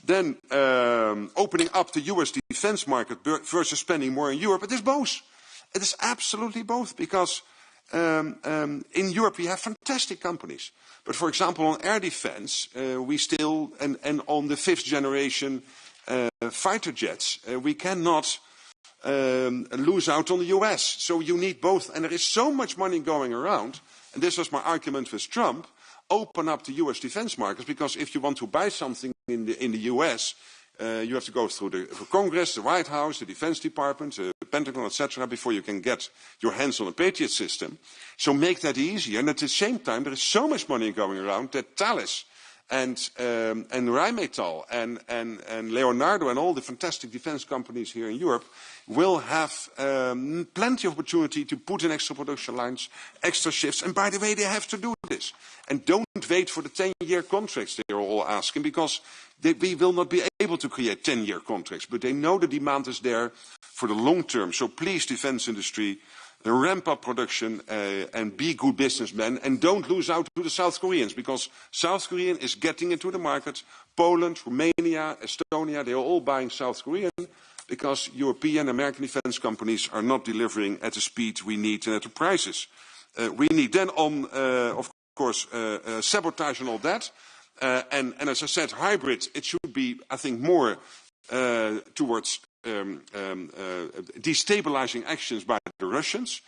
Then opening up the US defense market versus spending more in Europe, it is both. It is absolutely both, because in Europe we have fantastic companies. But for example, on air defense, we still, and on the 5th generation fighter jets, we cannot lose out on the US. So you need both. And there is so much money going around, and this was my argument with Trump, open up the US defense markets, because if you want to buy something in the US, you have to go through the Congress, the White House, the Defense Department, the Pentagon, etc., before you can get your hands on a Patriot system. So make that easier. And at the same time, there is so much money going around that Thales and Rheinmetall and Leonardo and all the fantastic defense companies here in Europe will have plenty of opportunity to put in extra production lines, extra shifts. And by the way, they have to do this. And don't wait for the 10-year contracts they are all asking, because we will not be able to create 10-year contracts. But they know the demand is there for the long term. So please, defense industry, ramp up production and be good businessmen, and don't lose out to the South Koreans, because South Korean is getting into the market. Poland, Romania, Estonia, they are all buying South Korean, because European, American defense companies are not delivering at the speed we need and at the prices we need. Then on, of course, sabotage and all that. And as I said, hybrid, it should be, I think, more towards destabilizing actions by the Russians.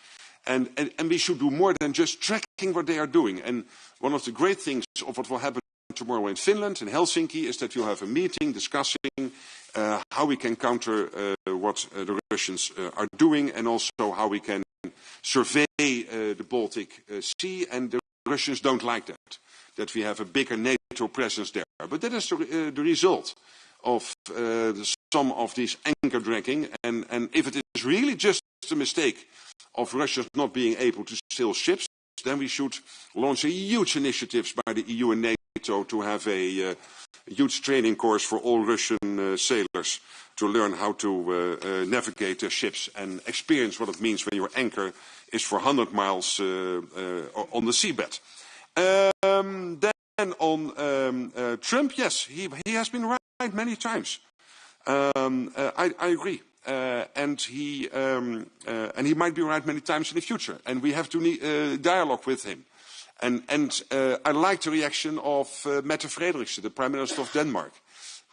And we should do more than just tracking what they are doing. And one of the great things of what will happen tomorrow in Finland, in Helsinki, is that you'll have a meeting discussing how we can counter what the Russians are doing, and also how we can survey the Baltic Sea. And the Russians don't like that we have a bigger NATO presence there. But that is the result of some of this anchor dragging. And if it is really just a mistake of Russia not being able to sail ships, then we should launch a huge initiatives by the EU and NATO to have a a huge training course for all Russian sailors to learn how to navigate their ships and experience what it means when your anchor is for 100 miles on the seabed. Then on Trump, yes, he has been right many times. I agree. And he might be right many times in the future. And we have to dialogue with him. And I like the reaction of Mette Frederiksen, the Prime Minister of Denmark,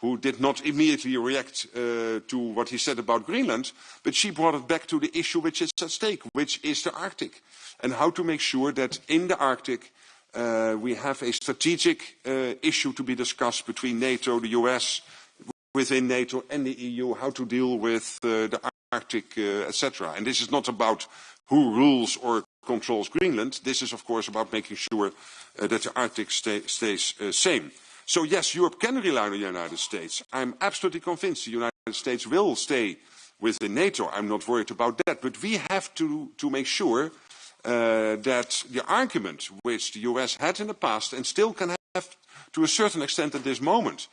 who did not immediately react to what he said about Greenland, but she brought it back to the issue which is at stake, which is the Arctic, and how to make sure that in the Arctic we have a strategic issue to be discussed between NATO, the US, within NATO and the EU, how to deal with the Arctic, etc. And this is not about who rules or controls Greenland. This is, of course, about making sure that the Arctic stays same. So, yes, Europe can rely on the United States. I'm absolutely convinced the United States will stay within NATO. I'm not worried about that. But we have to make sure that the argument which the US had in the past and still can have to a certain extent at this moment,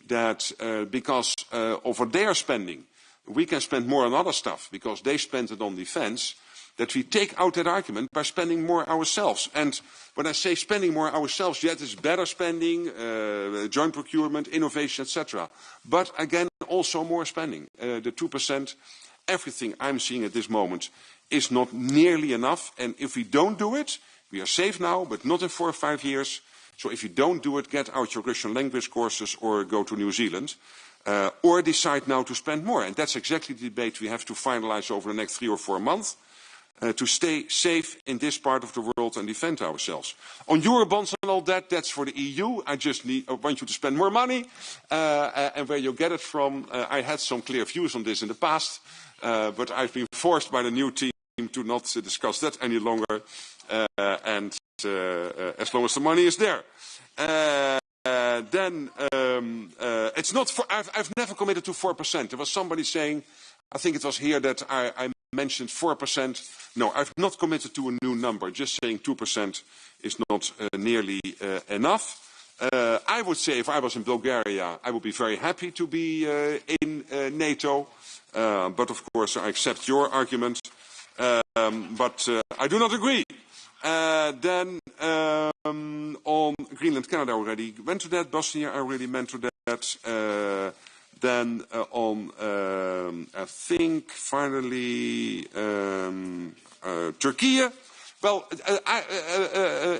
that because of what they are spending, we can spend more on other stuff because they spend it on defense, that we take out that argument by spending more ourselves. And when I say spending more ourselves, yet it's better spending, joint procurement, innovation, etc. But again, also more spending. The 2%, everything I'm seeing at this moment is not nearly enough. And if we don't do it, we are safe now, but not in 4 or 5 years. So if you don't do it, get out your Russian language courses or go to New Zealand. Or decide now to spend more. And that's exactly the debate we have to finalize over the next 3 or 4 months. To stay safe in this part of the world and defend ourselves. On Eurobonds and all that, that's for the EU. I just want you to spend more money. And where you get it from, I had some clear views on this in the past. But I've been forced by the new team to not discuss that any longer. And as long as the money is there. Then it's not for, I've never committed to 4%. There was somebody saying, I think it was here that I mentioned 4%. No, I've not committed to a new number. Just saying 2% is not nearly enough. I would say if I was in Bulgaria, I would be very happy to be in NATO. But of course, I accept your argument. But I do not agree. Then on Greenland, Canada already went to that. Bosnia, I already went to that. Then on, I think, finally, Turkey. Well,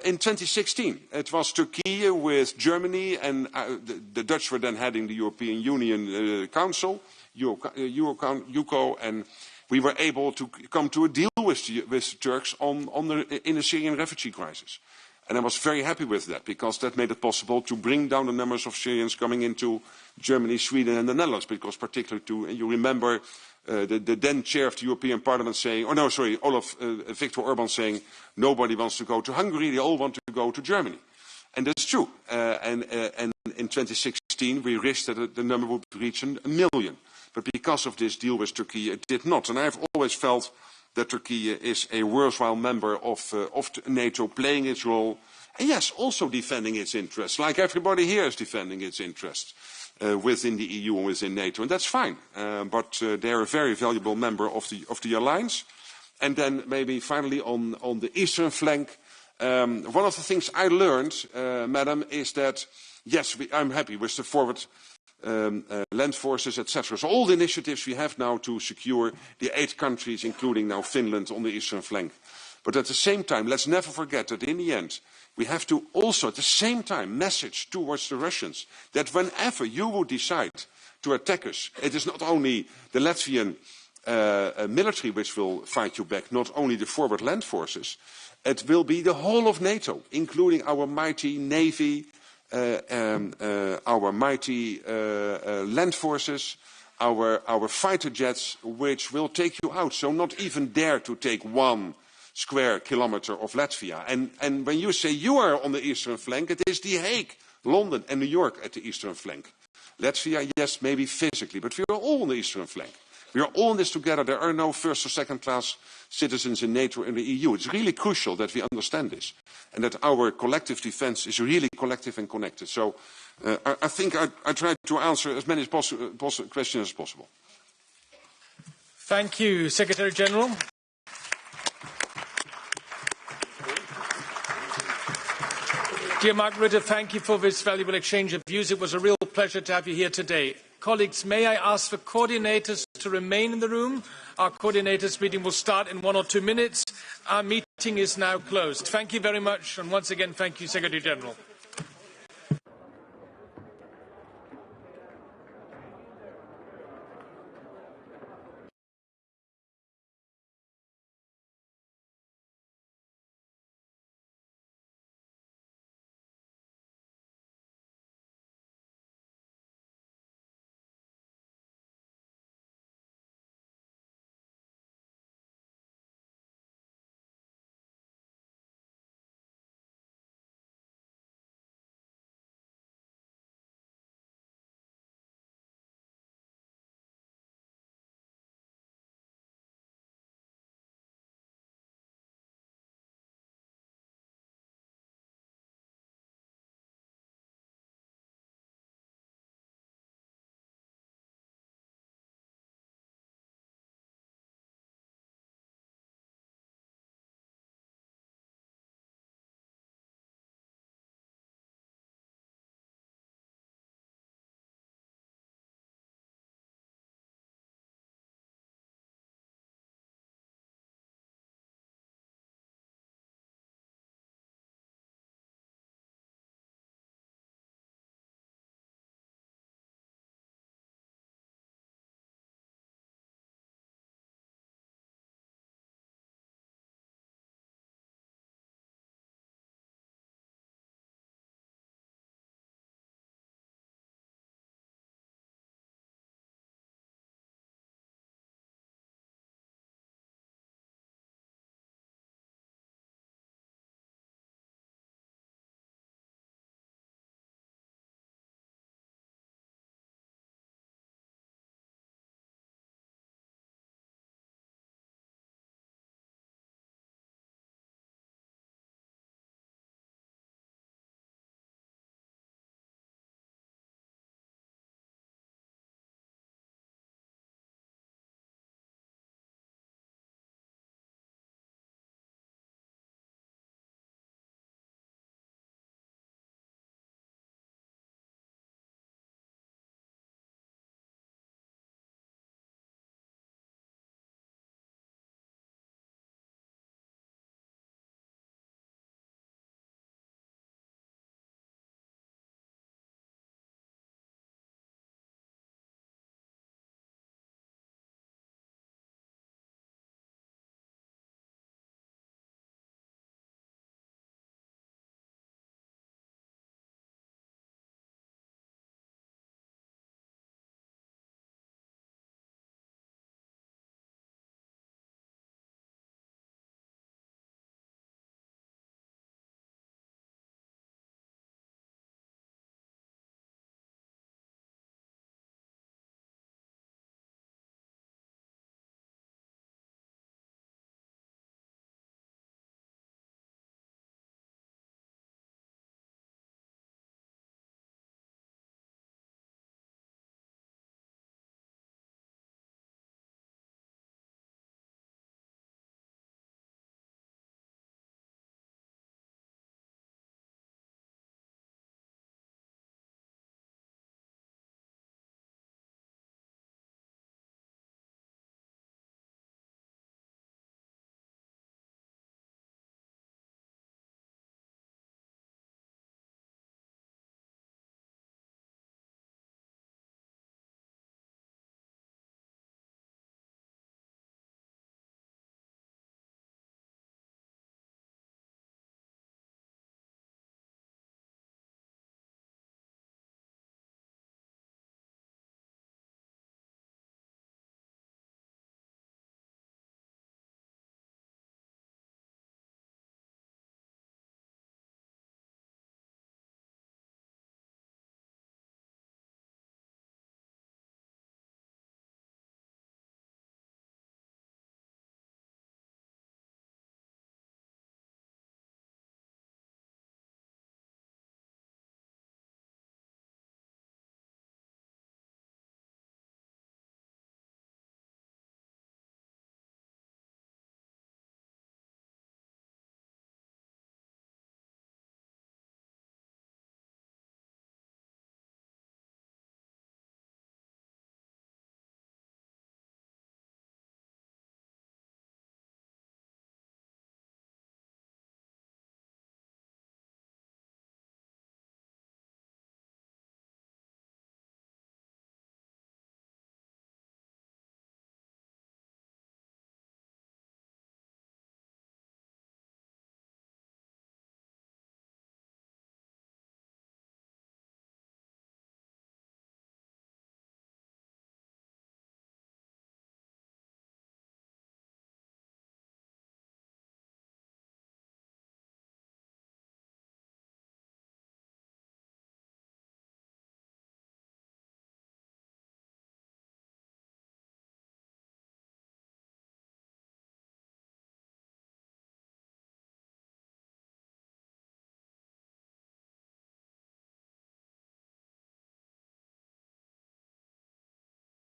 in 2016, it was Turkey with Germany, and the Dutch were then heading the European Union Council, UCO, and we were able to come to a deal with the Turks in the Syrian refugee crisis. And I was very happy with that, because that made it possible to bring down the numbers of Syrians coming into Germany, Sweden and the Netherlands, because particularly and you remember the then chair of the European Parliament saying, Viktor Orban saying, nobody wants to go to Hungary, they all want to go to Germany. And that's true. And in 2016, we risked that the number would reach 1 million. But because of this deal with Turkey, it did not. And I've always felt that Turkey is a worthwhile member of NATO, playing its role, and yes, also defending its interests, like everybody here is defending its interests within the EU and within NATO, and that's fine. But they're a very valuable member of the alliance. And then maybe finally on the eastern flank, one of the things I learned, Madam, is that yes, I'm happy with the forward land forces, etc. So all the initiatives we have now to secure the 8 countries, including now Finland, on the eastern flank. But at the same time, let's never forget that in the end, we have to also at the same time message towards the Russians that whenever you would decide to attack us, it is not only the Latvian military which will fight you back, not only the forward land forces, it will be the whole of NATO, including our mighty navy, our mighty land forces, our fighter jets, which will take you out. So not even dare to take 1 square kilometer of Latvia. And when you say you are on the eastern flank, it is The Hague, London and New York at the eastern flank. Latvia, yes, maybe physically, but we are all on the eastern flank. We are all in this together. There are no first or second class citizens in NATO and the EU. It's really crucial that we understand this and that our collective defense is really collective and connected. So I think I tried to answer as many questions as possible. Thank you, Secretary General. Dear Mark Rutte, thank you for this valuable exchange of views. It was a real pleasure to have you here today. Colleagues, may I ask the coordinators to remain in the room? Our coordinators meeting will start in 1 or 2 minutes. Our meeting is now closed. Thank you very much, and once again, thank you, Secretary General.